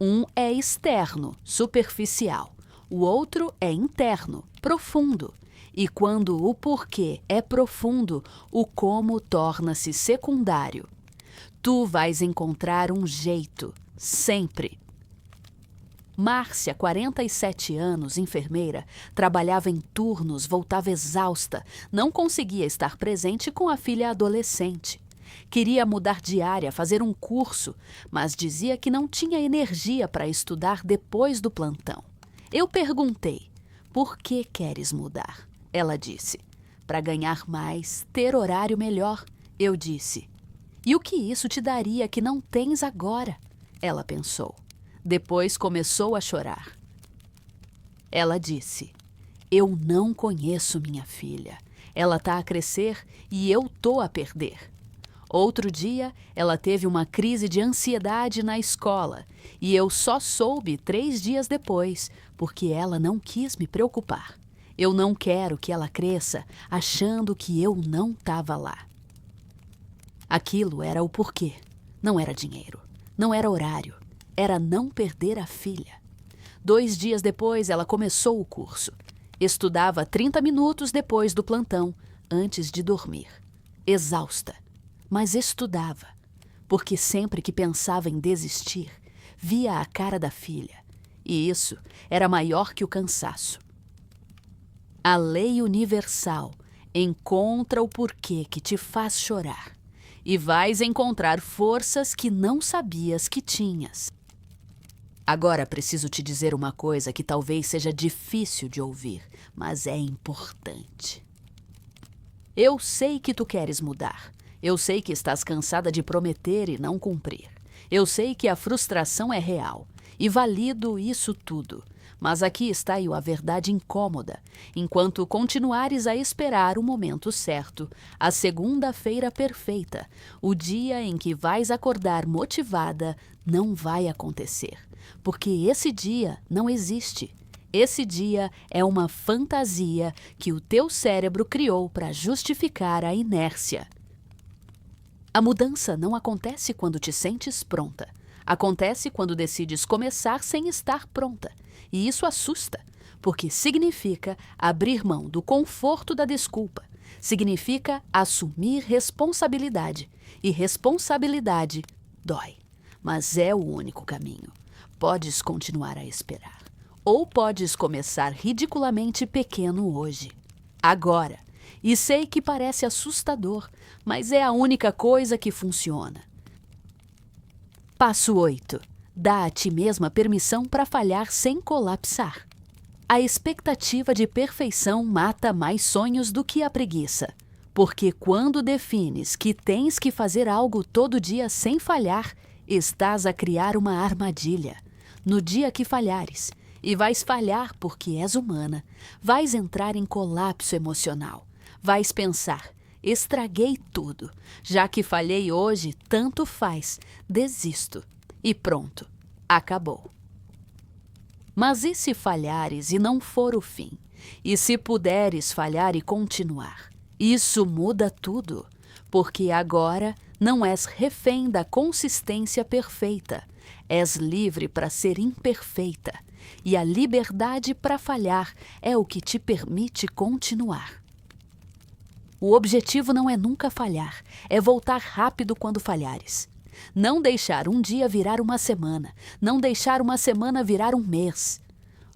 Um é externo, superficial. O outro é interno, profundo. E quando o porquê é profundo, o como torna-se secundário. Tu vais encontrar um jeito, sempre. Márcia, 47 anos, enfermeira, trabalhava em turnos, voltava exausta, não conseguia estar presente com a filha adolescente. Queria mudar de área, fazer um curso, mas dizia que não tinha energia para estudar depois do plantão. Eu perguntei, por que queres mudar? Ela disse, para ganhar mais, ter horário melhor. Eu disse, e o que isso te daria que não tens agora? Ela pensou. Depois começou a chorar. Ela disse, eu não conheço minha filha. Ela está a crescer e eu estou a perder. Outro dia, ela teve uma crise de ansiedade na escola e eu só soube 3 dias depois, porque ela não quis me preocupar. Eu não quero que ela cresça achando que eu não estava lá. Aquilo era o porquê. Não era dinheiro. Não era horário. Era não perder a filha. 2 dias depois, ela começou o curso. Estudava 30 minutos depois do plantão, antes de dormir. Exausta. Mas estudava. Porque sempre que pensava em desistir, via a cara da filha. E isso era maior que o cansaço. A lei universal encontra o porquê que te faz chorar e vais encontrar forças que não sabias que tinhas. Agora preciso te dizer uma coisa que talvez seja difícil de ouvir, mas é importante. Eu sei que tu queres mudar. Eu sei que estás cansada de prometer e não cumprir. Eu sei que a frustração é real e valido isso tudo. Mas aqui está a verdade incômoda. Enquanto continuares a esperar o momento certo, a segunda-feira perfeita, o dia em que vais acordar motivada, não vai acontecer. Porque esse dia não existe. Esse dia é uma fantasia que o teu cérebro criou para justificar a inércia. A mudança não acontece quando te sentes pronta. Acontece quando decides começar sem estar pronta. E isso assusta, porque significa abrir mão do conforto da desculpa. Significa assumir responsabilidade. E responsabilidade dói. Mas é o único caminho. Podes continuar a esperar. Ou podes começar ridiculamente pequeno hoje. Agora. E sei que parece assustador, mas é a única coisa que funciona. Passo 8. Dá a ti mesma permissão para falhar sem colapsar. A expectativa de perfeição mata mais sonhos do que a preguiça. Porque quando defines que tens que fazer algo todo dia sem falhar, estás a criar uma armadilha. No dia que falhares, e vais falhar porque és humana, vais entrar em colapso emocional. Vais pensar, estraguei tudo. Já que falhei hoje, tanto faz, desisto. E pronto, acabou. Mas e se falhares e não for o fim? E se puderes falhar e continuar? Isso muda tudo, porque agora não és refém da consistência perfeita. És livre para ser imperfeita. E a liberdade para falhar é o que te permite continuar. O objetivo não é nunca falhar, é voltar rápido quando falhares. Não deixar um dia virar uma semana, não deixar uma semana virar um mês.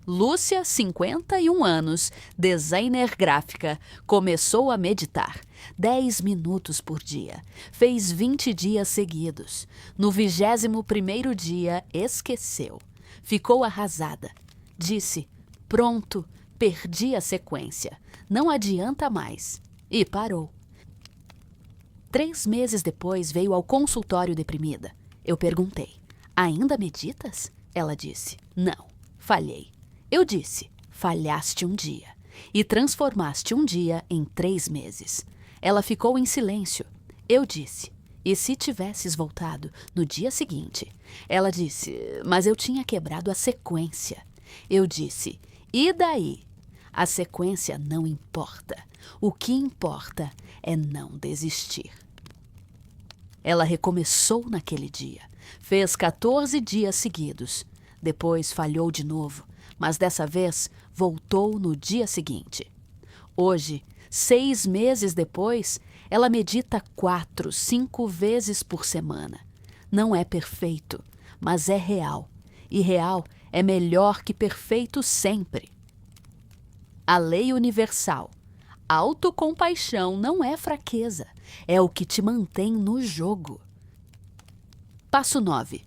Lúcia, 51 anos, designer gráfica, começou a meditar. 10 minutos por dia. Fez 20 dias seguidos. No 21º dia, esqueceu. Ficou arrasada. Disse, pronto, perdi a sequência. Não adianta mais. E parou. 3 meses depois, veio ao consultório deprimida. Eu perguntei, ainda meditas? Ela disse, não, falhei. Eu disse, falhaste um dia e transformaste um dia em 3 meses. Ela ficou em silêncio. Eu disse, e se tivesses voltado no dia seguinte? Ela disse, mas eu tinha quebrado a sequência. Eu disse, e daí? A sequência não importa. O que importa é não desistir. Ela recomeçou naquele dia. Fez 14 dias seguidos. Depois falhou de novo. Mas dessa vez voltou no dia seguinte. Hoje, 6 meses depois, ela medita 4, 5 vezes por semana. Não é perfeito, mas é real. E real é melhor que perfeito sempre. A lei universal. Autocompaixão não é fraqueza, é o que te mantém no jogo. Passo 9.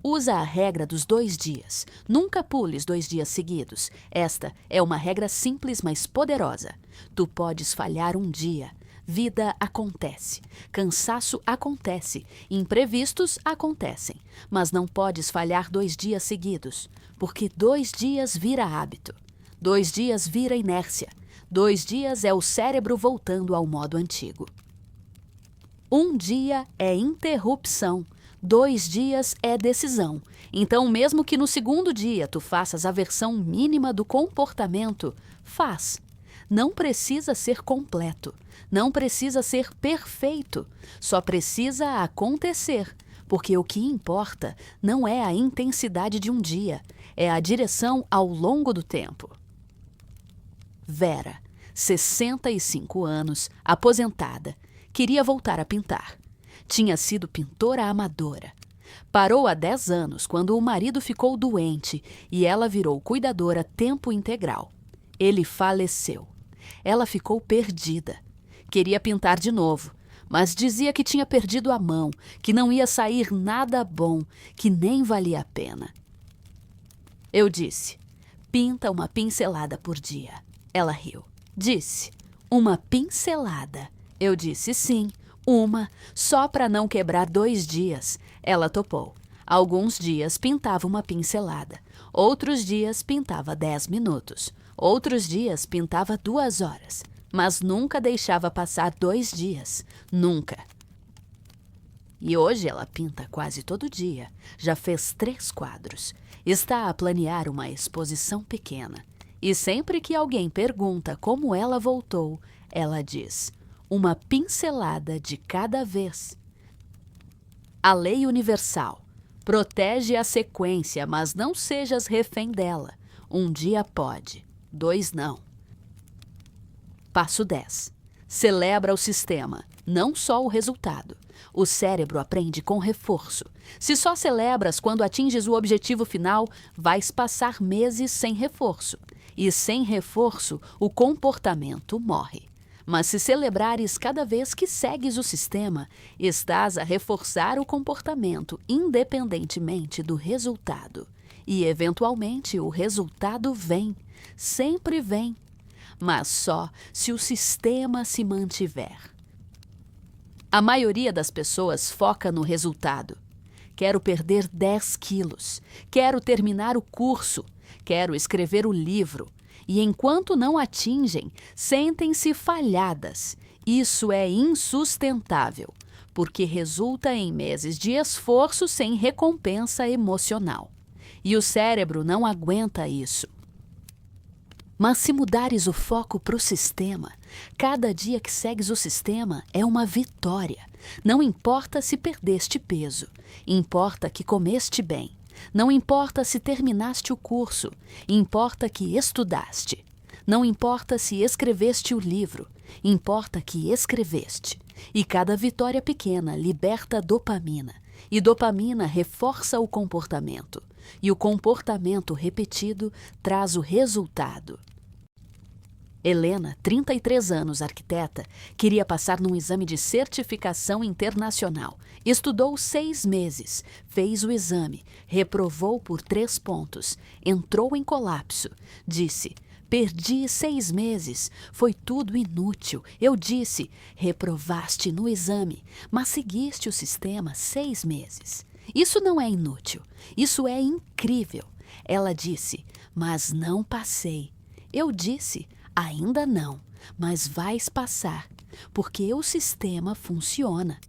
Usa a regra dos 2 dias. Nunca pules 2 dias seguidos. Esta é uma regra simples, mas poderosa. Tu podes falhar um dia. Vida acontece. Cansaço acontece. Imprevistos acontecem. Mas não podes falhar 2 dias seguidos, porque 2 dias vira hábito. 2 dias vira inércia. 2 dias é o cérebro voltando ao modo antigo. 1 dia é interrupção. 2 dias é decisão. Então, mesmo que no 2º dia tu faças a versão mínima do comportamento, faz. Não precisa ser completo. Não precisa ser perfeito. Só precisa acontecer. Porque o que importa não é a intensidade de um dia, é a direção ao longo do tempo. Vera, 65 anos, aposentada, queria voltar a pintar. Tinha sido pintora amadora. Parou há 10 anos quando o marido ficou doente e ela virou cuidadora tempo integral. Ele faleceu. Ela ficou perdida. Queria pintar de novo, mas dizia que tinha perdido a mão, que não ia sair nada bom, que nem valia a pena. Eu disse, pinta uma pincelada por dia. Ela riu. Disse, uma pincelada. Eu disse sim. Uma, só para não quebrar 2 dias. Ela topou. Alguns dias pintava uma pincelada. Outros dias pintava 10 minutos. Outros dias pintava 2 horas. Mas nunca deixava passar 2 dias. Nunca. E hoje ela pinta quase todo dia. Já fez 3 quadros. Está a planear uma exposição pequena. E sempre que alguém pergunta como ela voltou, ela diz, uma pincelada de cada vez. A lei universal. Protege a sequência, mas não sejas refém dela. 1 dia pode, 2 não. Passo 10. Celebra o sistema, não só o resultado. O cérebro aprende com reforço. Se só celebras quando atinges o objetivo final, vais passar meses sem reforço. E sem reforço, o comportamento morre. Mas se celebrares cada vez que segues o sistema, estás a reforçar o comportamento independentemente do resultado. E, eventualmente, o resultado vem. Sempre vem. Mas só se o sistema se mantiver. A maioria das pessoas foca no resultado. Quero perder 10 quilos. Quero terminar o curso. Quero escrever o livro. E enquanto não atingem, sentem-se falhadas. Isso é insustentável, porque resulta em meses de esforço sem recompensa emocional. E o cérebro não aguenta isso. Mas se mudares o foco para o sistema, cada dia que segues o sistema é uma vitória. Não importa se perdeste peso, importa que comeste bem. Não importa se terminaste o curso, importa que estudaste. Não importa se escreveste o livro, importa que escreveste. E cada vitória pequena liberta dopamina. E dopamina reforça o comportamento. e o comportamento repetido traz o resultado. Helena, 33 anos, arquiteta, queria passar num exame de certificação internacional. Estudou 6 meses, fez o exame, reprovou por 3 pontos, entrou em colapso. Disse: perdi 6 meses, foi tudo inútil. Eu disse: reprovaste no exame, mas seguiste o sistema 6 meses. Isso não é inútil, isso é incrível. Ela disse: mas não passei. Eu disse: ainda não, mas vais passar, porque o sistema funciona.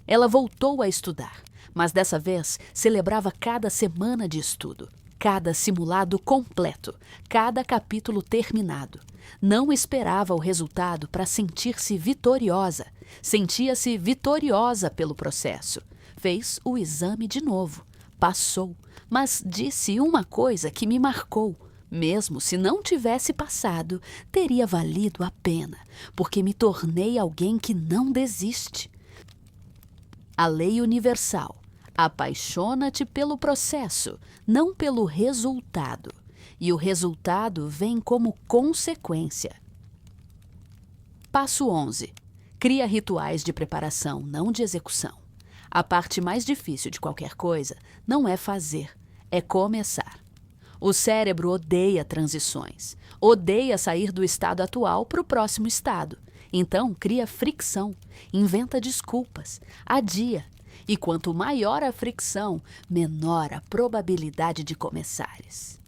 Ela voltou a estudar, mas dessa vez celebrava cada semana de estudo, cada simulado completo, cada capítulo terminado. Não esperava o resultado para sentir-se vitoriosa. Sentia-se vitoriosa pelo processo. Fez o exame de novo. Passou, mas disse uma coisa que me marcou. Mesmo se não tivesse passado, teria valido a pena, porque me tornei alguém que não desiste. A lei universal: apaixona-te pelo processo, não pelo resultado. E o resultado vem como consequência. Passo 11. Cria rituais de preparação, não de execução. A parte mais difícil de qualquer coisa não é fazer, é começar. O cérebro odeia transições, odeia sair do estado atual para o próximo estado. Então, cria fricção, inventa desculpas, adia. E quanto maior a fricção, menor a probabilidade de começares.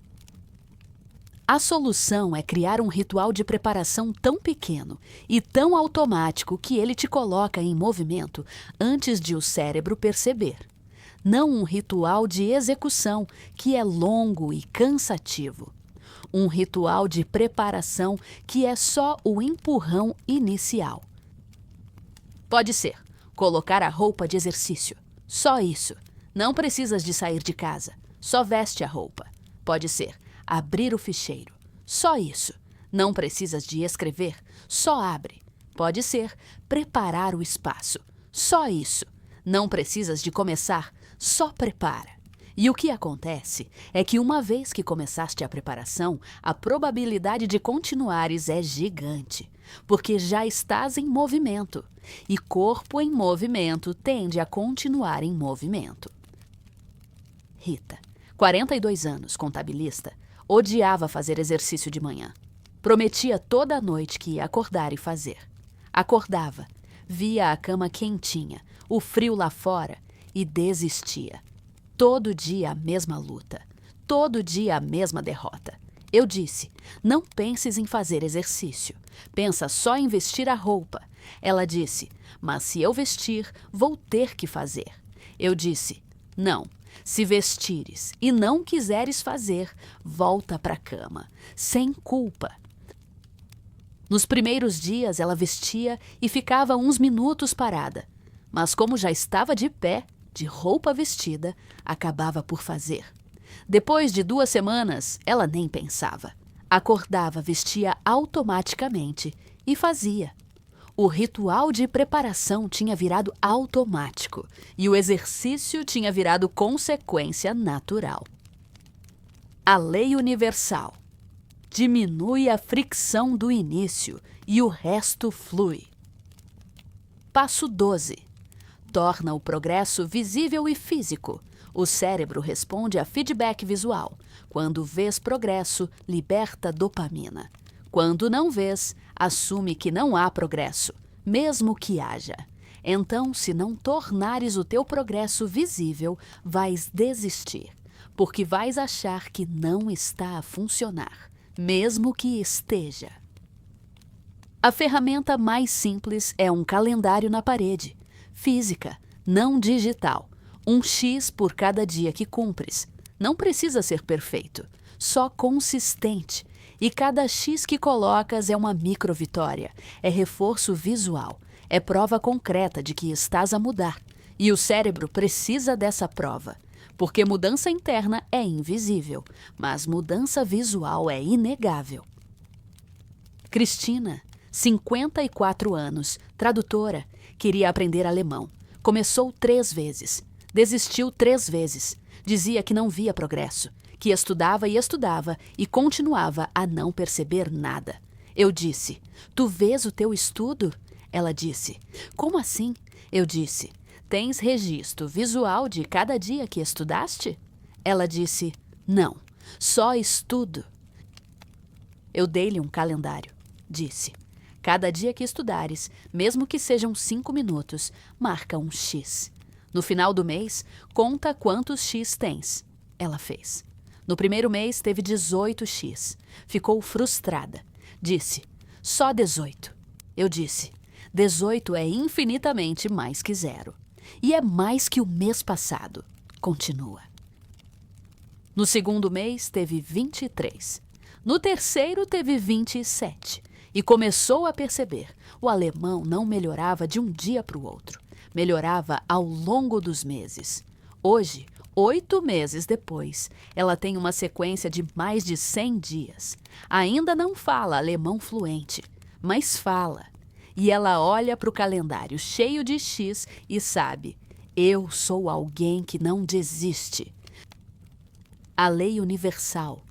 A solução é criar um ritual de preparação tão pequeno e tão automático que ele te coloca em movimento antes de o cérebro perceber. Não um ritual de execução, que é longo e cansativo. Um ritual de preparação que é só o empurrão inicial. Pode ser colocar a roupa de exercício. Só isso. Não precisas de sair de casa. Só veste a roupa. Pode ser abrir o ficheiro. Só isso. Não precisas de escrever. Só abre. Pode ser preparar o espaço. Só isso. Não precisas de começar. Só prepara. E o que acontece é que uma vez que começaste a preparação, a probabilidade de continuares é gigante, porque já estás em movimento. E corpo em movimento tende a continuar em movimento. Rita, 42 anos, contabilista, odiava fazer exercício de manhã. Prometia toda noite que ia acordar e fazer. Acordava, via a cama quentinha, o frio lá fora, e desistia. Todo dia a mesma luta. Todo dia a mesma derrota. Eu disse: não penses em fazer exercício. Pensa só em vestir a roupa. Ela disse: mas se eu vestir, vou ter que fazer. Eu disse: não. Se vestires e não quiseres fazer, volta para a cama, sem culpa. Nos primeiros dias ela vestia e ficava uns minutos parada. Mas como já estava de pé, de roupa vestida, acabava por fazer. Depois de 2 semanas, ela nem pensava. Acordava, vestia automaticamente e fazia. O ritual de preparação tinha virado automático e o exercício tinha virado consequência natural. A lei universal: diminui a fricção do início e o resto flui. Passo 12. Torna o progresso visível e físico. O cérebro responde a feedback visual. Quando vês progresso, liberta dopamina. Quando não vês, assume que não há progresso, mesmo que haja. Então, se não tornares o teu progresso visível, vais desistir, porque vais achar que não está a funcionar, mesmo que esteja. A ferramenta mais simples é um calendário na parede. Física, não digital. Um X por cada dia que cumpres. Não precisa ser perfeito, só consistente. E cada X que colocas é uma microvitória, é reforço visual, é prova concreta de que estás a mudar. E o cérebro precisa dessa prova, porque mudança interna é invisível, mas mudança visual é inegável. Cristina, 54 anos, tradutora, queria aprender alemão. Começou 3 vezes. Desistiu 3 vezes. Dizia que não via progresso, que estudava e estudava e continuava a não perceber nada. Eu disse: tu vês o teu estudo? Ela disse: como assim? Eu disse: tens registro visual de cada dia que estudaste? Ela disse: não, só estudo. Eu dei-lhe um calendário. Disse: cada dia que estudares, mesmo que sejam 5 minutos, marca um X. No final do mês, conta quantos X tens. Ela fez. No primeiro mês teve 18X. Ficou frustrada. Disse: só 18. Eu disse: 18 é infinitamente mais que 0. E é mais que o mês passado. Continua. No segundo mês teve 23. No terceiro teve 27. E começou a perceber: o alemão não melhorava de um dia para o outro. Melhorava ao longo dos meses. Hoje, 8 meses depois, ela tem uma sequência de mais de 100 dias. Ainda não fala alemão fluente, mas fala. E ela olha para o calendário cheio de X e sabe: eu sou alguém que não desiste. A lei universal.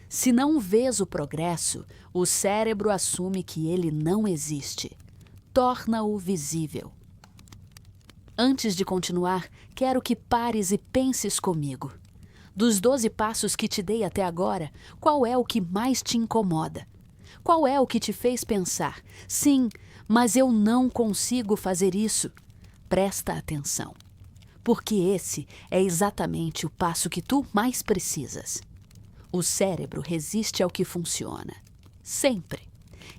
Se não vês o progresso, o cérebro assume que ele não existe. Torna-o visível. Antes de continuar, quero que pares e penses comigo. Dos 12 passos que te dei até agora, qual é o que mais te incomoda? Qual é o que te fez pensar: sim, mas eu não consigo fazer isso? Presta atenção, porque esse é exatamente o passo que tu mais precisas. O cérebro resiste ao que funciona, sempre.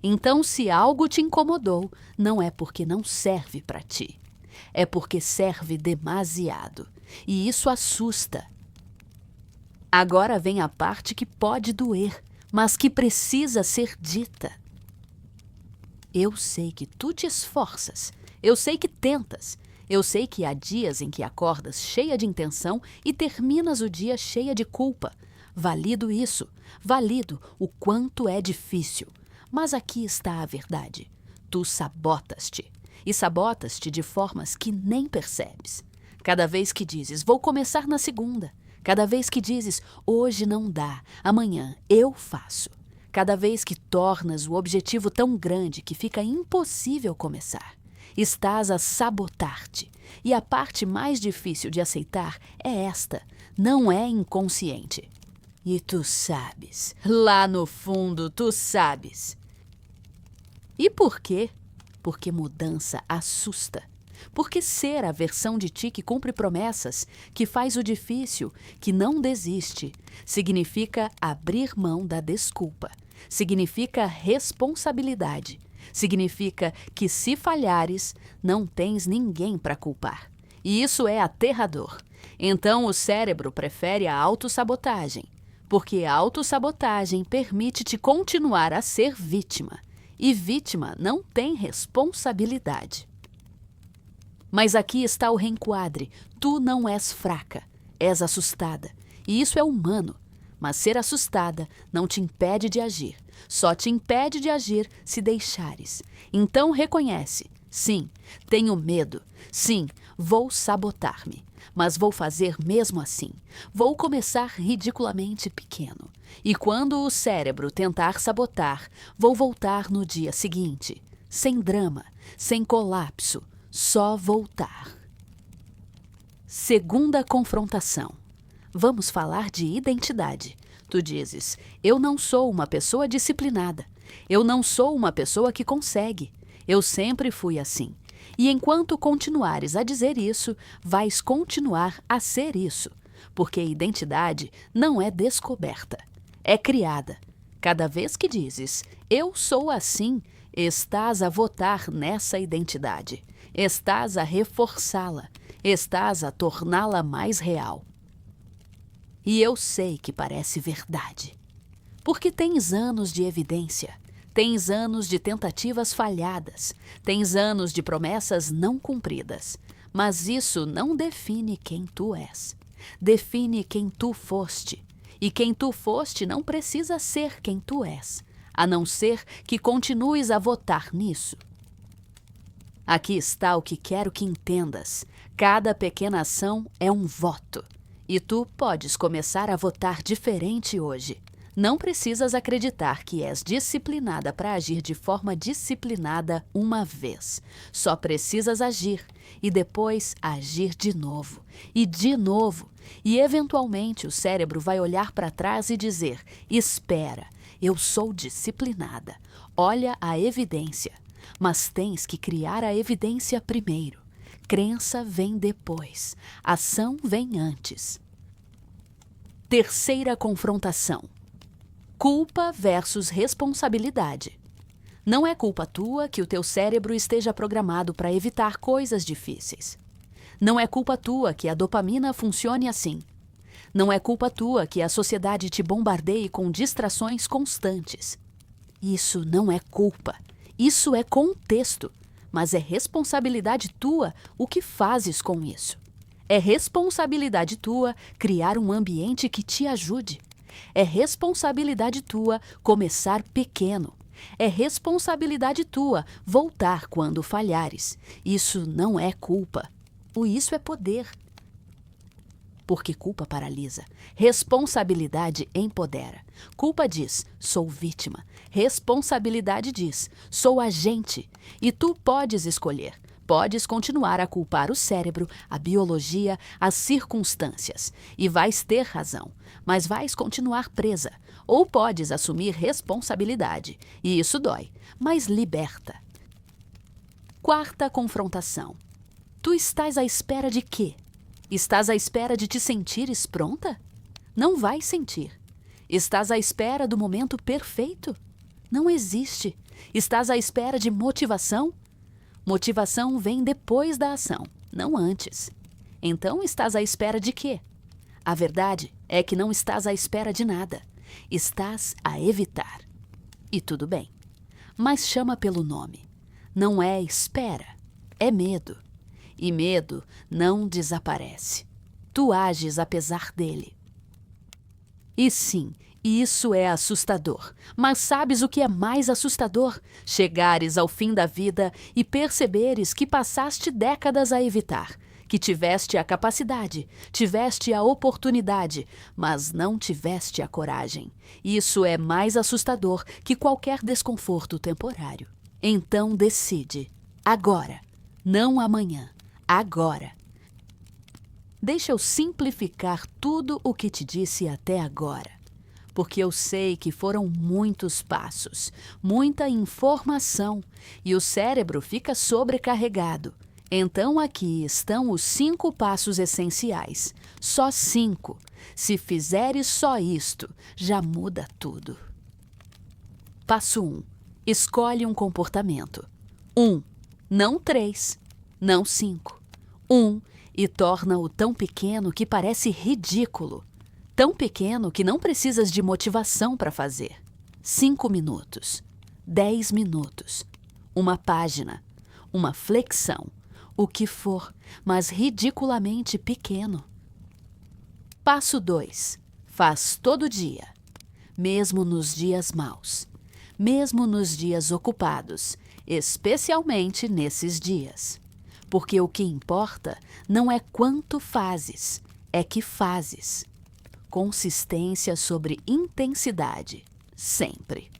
Então, se algo te incomodou, não é porque não serve para ti. É porque serve demasiado. E isso assusta. Agora vem a parte que pode doer, mas que precisa ser dita. Eu sei que tu te esforças. Eu sei que tentas. Eu sei que há dias em que acordas cheia de intenção e terminas o dia cheia de culpa. Valido isso. Valido o quanto é difícil. Mas aqui está a verdade. Tu sabotas-te. E sabotas-te de formas que nem percebes. Cada vez que dizes: vou começar na segunda. Cada vez que dizes: hoje não dá, amanhã eu faço. Cada vez que tornas o objetivo tão grande que fica impossível começar. Estás a sabotar-te. E a parte mais difícil de aceitar é esta: não é inconsciente. E tu sabes, lá no fundo tu sabes. E por quê? Porque mudança assusta. Porque ser a versão de ti que cumpre promessas, que faz o difícil, que não desiste, significa abrir mão da desculpa. Significa responsabilidade. Significa que se falhares, não tens ninguém para culpar. E isso é aterrador. Então o cérebro prefere a autossabotagem. Porque a autossabotagem permite-te continuar a ser vítima. E vítima não tem responsabilidade. Mas aqui está o reenquadre. Tu não és fraca, és assustada. E isso é humano. Mas ser assustada não te impede de agir. Só te impede de agir se deixares. Então reconhece: sim, tenho medo. Sim, vou sabotar-me. Mas vou fazer mesmo assim. Vou começar ridiculamente pequeno. E quando o cérebro tentar sabotar, vou voltar no dia seguinte. Sem drama, sem colapso, só voltar. Segunda confrontação. Vamos falar de identidade. Tu dizes: eu não sou uma pessoa disciplinada. Eu não sou uma pessoa que consegue. Eu sempre fui assim. E enquanto continuares a dizer isso, vais continuar a ser isso. Porque identidade não é descoberta, é criada. Cada vez que dizes: eu sou assim, estás a votar nessa identidade. Estás a reforçá-la. Estás a torná-la mais real. E eu sei que parece verdade. Porque tens anos de evidência. Tens anos de tentativas falhadas. Tens anos de promessas não cumpridas. Mas isso não define quem tu és. Define quem tu foste. E quem tu foste não precisa ser quem tu és, a não ser que continues a votar nisso. Aqui está o que quero que entendas. Cada pequena ação é um voto. E tu podes começar a votar diferente hoje. Não precisas acreditar que és disciplinada para agir de forma disciplinada uma vez. Só precisas agir e depois agir de novo e de novo. E eventualmente o cérebro vai olhar para trás e dizer: espera, eu sou disciplinada. Olha a evidência. Mas tens que criar a evidência primeiro. Crença vem depois. Ação vem antes. Terceira confrontação. Culpa versus responsabilidade. Não é culpa tua que o teu cérebro esteja programado para evitar coisas difíceis. Não é culpa tua que a dopamina funcione assim. Não é culpa tua que a sociedade te bombardeie com distrações constantes. Isso não é culpa. Isso é contexto. Mas é responsabilidade tua o que fazes com isso. É responsabilidade tua criar um ambiente que te ajude. É responsabilidade tua começar pequeno. É responsabilidade tua voltar quando falhares. Isso não é culpa. Isso é poder. Porque culpa paralisa. Responsabilidade empodera. Culpa diz, sou vítima. Responsabilidade diz, sou agente. E tu podes escolher. Podes continuar a culpar o cérebro, a biologia, as circunstâncias. E vais ter razão, mas vais continuar presa. Ou podes assumir responsabilidade. E isso dói, mas liberta. Quarta confrontação. Tu estás à espera de quê? Estás à espera de te sentires pronta? Não vais sentir. Estás à espera do momento perfeito? Não existe. Estás à espera de motivação? Motivação vem depois da ação, não antes. Então estás à espera de quê? A verdade é que não estás à espera de nada. Estás a evitar. E tudo bem. Mas chama pelo nome. Não é espera, é medo. E medo não desaparece. Tu ages apesar dele. E sim, isso é assustador. Mas sabes o que é mais assustador? Chegares ao fim da vida e perceberes que passaste décadas a evitar, que tiveste a capacidade, tiveste a oportunidade, mas não tiveste a coragem. Isso é mais assustador que qualquer desconforto temporário. Então decide, agora, não amanhã, agora. Deixa eu simplificar tudo o que te disse até agora. Porque eu sei que foram muitos passos, muita informação, e o cérebro fica sobrecarregado. Então aqui estão os 5 passos essenciais. Só 5. Se fizeres só isto, já muda tudo. Passo 1. Escolhe um comportamento. 1. Não 3. Não 5. 1. E torna-o tão pequeno que parece ridículo. Tão pequeno que não precisas de motivação para fazer. 5 minutos, 10 minutos, uma página, uma flexão, o que for, mas ridiculamente pequeno. Passo 2. Faz todo dia, mesmo nos dias maus, mesmo nos dias ocupados, especialmente nesses dias. Porque o que importa não é quanto fazes, é que fazes. Consistência sobre intensidade, sempre.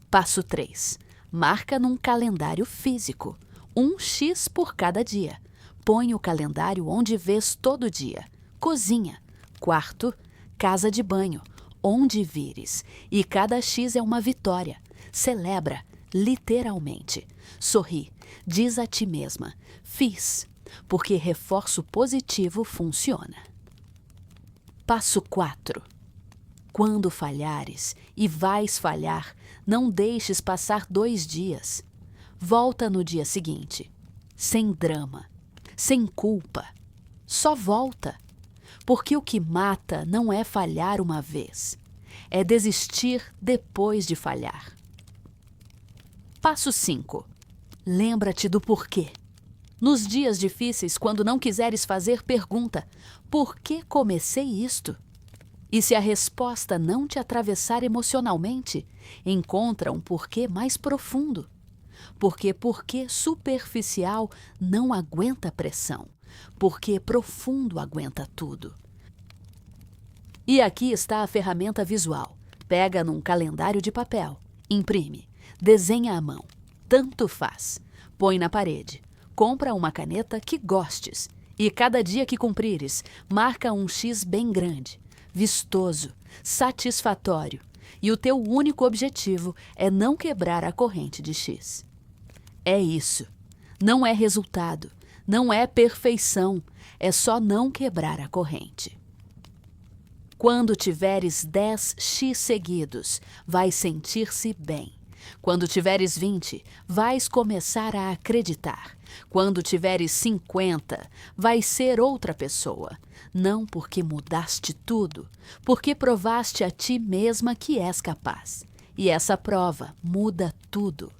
Passo 3. Marca num calendário físico, 1 X por cada dia. Põe o calendário onde vês todo dia. Cozinha, quarto, casa de banho, onde vires. E cada X é uma vitória. Celebra, literalmente. Sorri, diz a ti mesma, fiz, porque reforço positivo funciona. Passo 4. Quando falhares, e vais falhar, não deixes passar 2 dias. Volta no dia seguinte. Sem drama, sem culpa. Só volta. Porque o que mata não é falhar uma vez. É desistir depois de falhar. Passo 5. Lembra-te do porquê. Nos dias difíceis, quando não quiseres fazer, pergunta: por que comecei isto? E se a resposta não te atravessar emocionalmente, encontra um porquê mais profundo. Porque porquê superficial não aguenta pressão. porque profundo aguenta tudo. E aqui está a ferramenta visual. Pega num calendário de papel, imprime, desenha à mão, tanto faz, põe na parede, compra uma caneta que gostes e cada dia que cumprires, marca um X bem grande, vistoso, satisfatório, e o teu único objetivo é não quebrar a corrente de X. É isso. Não é resultado, não é perfeição, é só não quebrar a corrente. Quando tiveres 10 X seguidos, vais sentir-se bem. Quando tiveres 20, vais começar a acreditar. Quando tiveres 50, vais ser outra pessoa. Não porque mudaste tudo, porque provaste a ti mesma que és capaz. E essa prova muda tudo.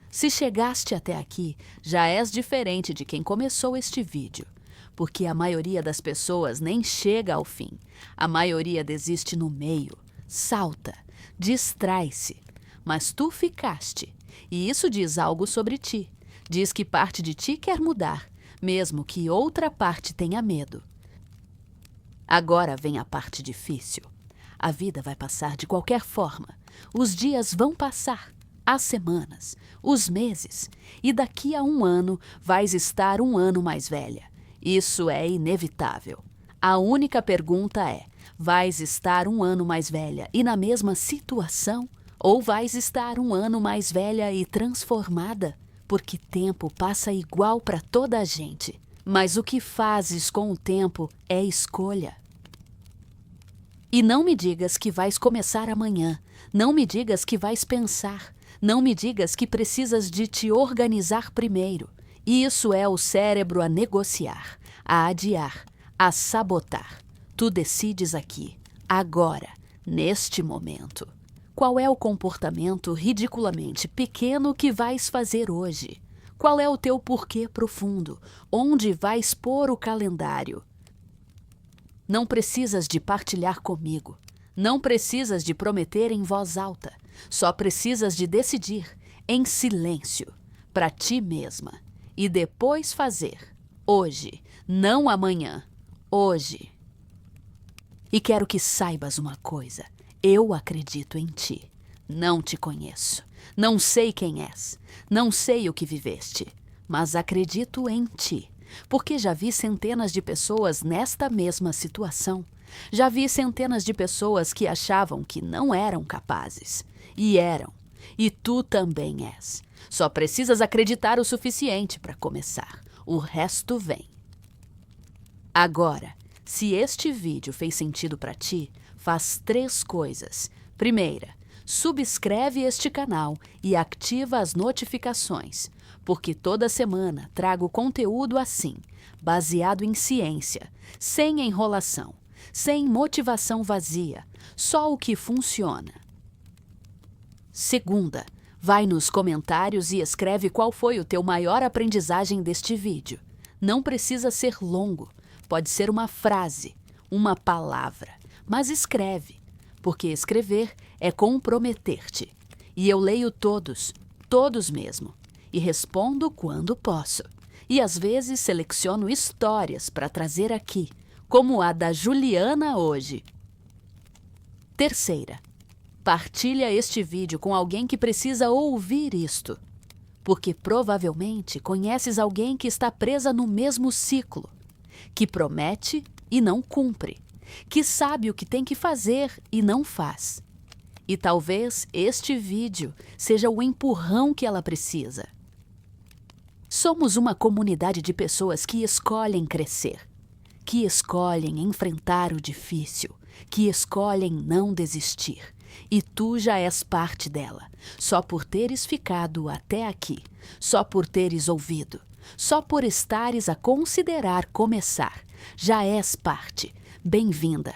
Se chegaste até aqui, já és diferente de quem começou este vídeo. Porque a maioria das pessoas nem chega ao fim. A maioria desiste no meio, salta, distrai-se. Mas tu ficaste, e isso diz algo sobre ti. Diz que parte de ti quer mudar, mesmo que outra parte tenha medo. Agora vem a parte difícil. A vida vai passar de qualquer forma. Os dias vão passar, as semanas, os meses, e daqui a 1 ano vais estar 1 ano mais velha. Isso é inevitável. A única pergunta é: vais estar 1 ano mais velha e na mesma situação? Ou vais estar 1 ano mais velha e transformada? Porque tempo passa igual para toda a gente. Mas o que fazes com o tempo é escolha. E não me digas que vais começar amanhã. Não me digas que vais pensar. Não me digas que precisas de te organizar primeiro. Isso é o cérebro a negociar, a adiar, a sabotar. Tu decides aqui, agora, neste momento. Qual é o comportamento ridiculamente pequeno que vais fazer hoje? Qual é o teu porquê profundo? Onde vais pôr o calendário? Não precisas de partilhar comigo. Não precisas de prometer em voz alta. Só precisas de decidir, em silêncio, para ti mesma. E depois fazer. Hoje, não amanhã. Hoje. E quero que saibas uma coisa. Eu acredito em ti. Não te conheço. Não sei quem és. Não sei o que viveste. Mas acredito em ti. Porque já vi centenas de pessoas nesta mesma situação. Já vi centenas de pessoas que achavam que não eram capazes. E eram. E tu também és. Só precisas acreditar o suficiente para começar. O resto vem. Agora, se este vídeo fez sentido para ti, faz 3 coisas. Primeira, subscreve este canal e ativa as notificações, porque toda semana trago conteúdo assim, baseado em ciência, sem enrolação, sem motivação vazia, só o que funciona. Segunda, vai nos comentários e escreve qual foi o teu maior aprendizagem deste vídeo. Não precisa ser longo, pode ser uma frase, uma palavra, mas escreve, porque escrever é comprometer-te. E eu leio todos, todos mesmo, e respondo quando posso. E às vezes seleciono histórias para trazer aqui, como a da Juliana hoje. Terceira, partilha este vídeo com alguém que precisa ouvir isto, porque provavelmente conheces alguém que está presa no mesmo ciclo, que promete e não cumpre, que sabe o que tem que fazer e não faz. E talvez este vídeo seja o empurrão que ela precisa. Somos uma comunidade de pessoas que escolhem crescer, que escolhem enfrentar o difícil, que escolhem não desistir. E tu já és parte dela, só por teres ficado até aqui, só por teres ouvido, só por estares a considerar começar. Já és parte. Bem-vinda.